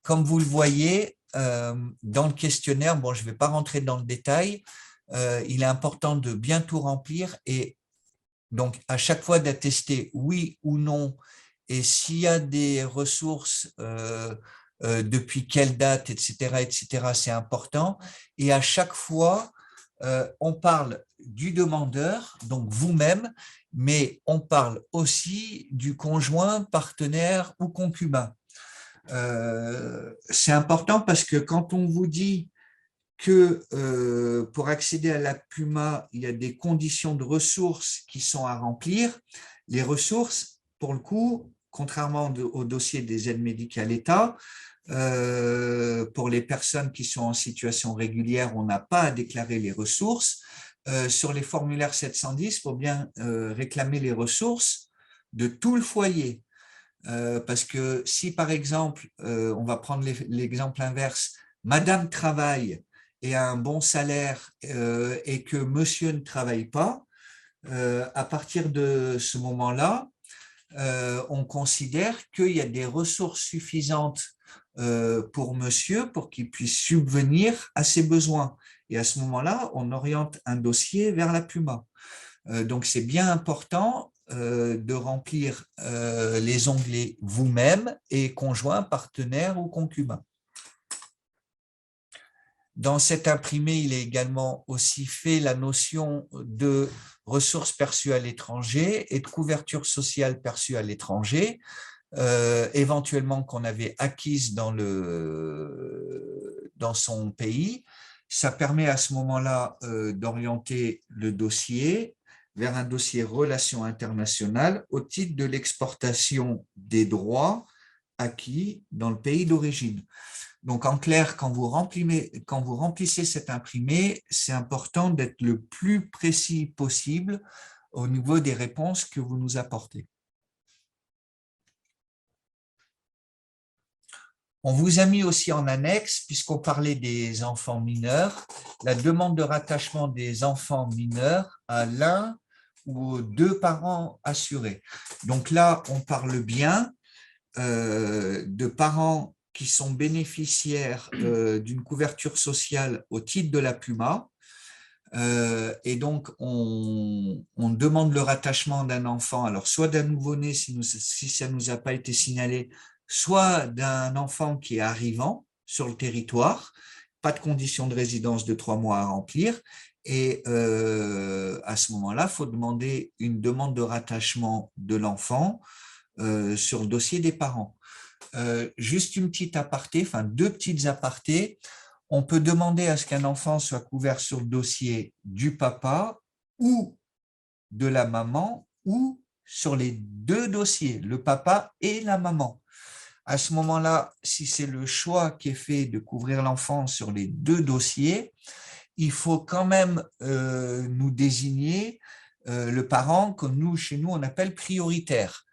Comme vous le voyez, dans le questionnaire, bon, je ne vais pas rentrer dans le détail, il est important de bien tout remplir et donc à chaque fois d'attester oui ou non et s'il y a des ressources depuis quelle date, etc., c'est important. Et à chaque fois, on parle du demandeur, donc vous-même, mais on parle aussi du conjoint, partenaire ou concubin. C'est important parce que quand on vous dit que pour accéder à la PUMA, il y a des conditions de ressources qui sont à remplir. Les ressources, pour le coup, contrairement au dossier des aides médicales État, pour les personnes qui sont en situation régulière, on n'a pas à déclarer les ressources. Sur les formulaires 710, il faut bien réclamer les ressources de tout le foyer. Parce que si, par exemple, on va prendre l'exemple inverse, Madame travaille et a un bon salaire et que monsieur ne travaille pas, à partir de ce moment-là, on considère qu'il y a des ressources suffisantes pour monsieur pour qu'il puisse subvenir à ses besoins. Et à ce moment-là, on oriente un dossier vers la PUMA. Donc, c'est bien important de remplir les onglets vous-même et conjoint, partenaire ou concubin. Dans cet imprimé, il est également aussi fait la notion de ressources perçues à l'étranger et de couverture sociale perçue à l'étranger, éventuellement qu'on avait acquise dans son pays. Ça permet à ce moment-là d'orienter le dossier vers un dossier relations internationales au titre de l'exportation des droits acquis dans le pays d'origine. Donc, en clair, quand vous remplissez cet imprimé, c'est important d'être le plus précis possible au niveau des réponses que vous nous apportez. On vous a mis aussi en annexe, puisqu'on parlait des enfants mineurs, la demande de rattachement des enfants mineurs à l'un ou aux deux parents assurés. Donc là, on parle bien de parents qui sont bénéficiaires d'une couverture sociale au titre de la PUMA. Et donc, on demande le rattachement d'un enfant, alors soit d'un nouveau-né si ça ne nous a pas été signalé, soit d'un enfant qui est arrivant sur le territoire, pas de condition de résidence de 3 mois à remplir. Et à ce moment-là, il faut demander une demande de rattachement de l'enfant sur le dossier des parents. Juste une petite aparté, enfin 2 petites apartés. On peut demander à ce qu'un enfant soit couvert sur le dossier du papa ou de la maman ou sur les 2 dossiers, le papa et la maman. À ce moment-là, si c'est le choix qui est fait de couvrir l'enfant sur les 2 dossiers, il faut quand même nous désigner le parent que chez nous, on appelle prioritaire.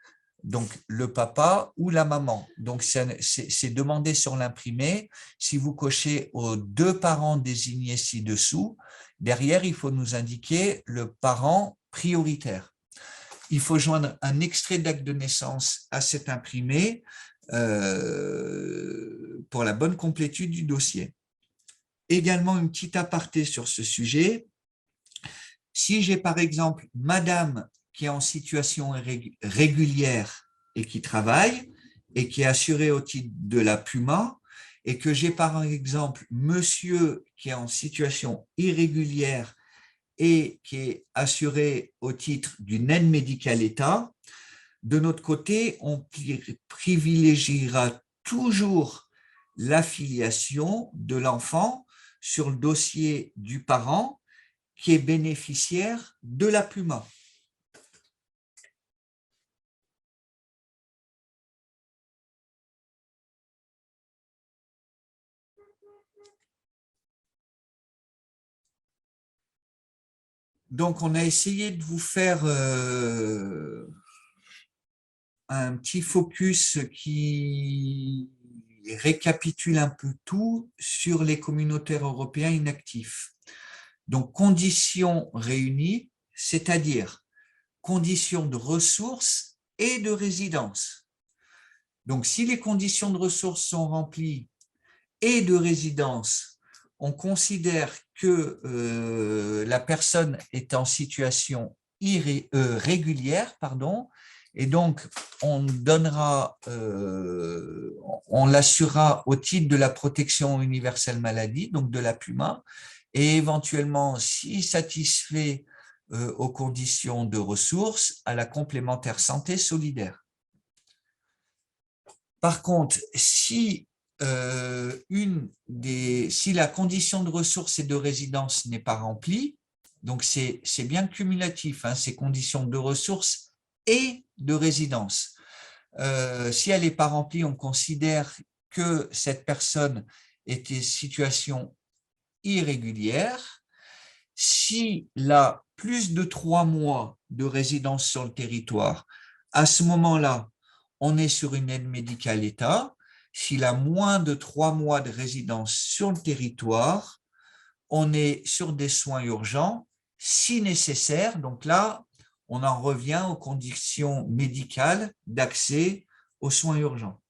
Donc, le papa ou la maman. Donc, c'est demandé sur l'imprimé. Si vous cochez aux 2 parents désignés ci-dessous, derrière, il faut nous indiquer le parent prioritaire. Il faut joindre un extrait d'acte de naissance à cet imprimé pour la bonne complétude du dossier. Également, une petite aparté sur ce sujet. Si j'ai par exemple madame qui est en situation régulière et qui travaille et qui est assuré au titre de la PUMA, et que j'ai par exemple monsieur qui est en situation irrégulière et qui est assuré au titre d'une aide médicale État, de notre côté, on privilégiera toujours l'affiliation de l'enfant sur le dossier du parent qui est bénéficiaire de la PUMA. Donc, on a essayé de vous faire un petit focus qui récapitule un peu tout sur les communautaires européens inactifs. Donc, conditions réunies, c'est-à-dire conditions de ressources et de résidence. Donc, si les conditions de ressources sont remplies et de résidence, on considère que la personne est en situation régulière, et donc on l'assurera au titre de la protection universelle maladie, donc de la PUMA, et éventuellement, si satisfait aux conditions de ressources, à la complémentaire santé solidaire. Par contre, si la condition de ressources et de résidence n'est pas remplie, donc c'est bien cumulatif, hein, ces conditions de ressources et de résidence. Si elle n'est pas remplie, on considère que cette personne est en situation irrégulière. S'il a plus de 3 mois de résidence sur le territoire, à ce moment-là, on est sur une aide médicale État. S'il a moins de 3 mois de résidence sur le territoire, on est sur des soins urgents, si nécessaire. Donc là, on en revient aux conditions médicales d'accès aux soins urgents.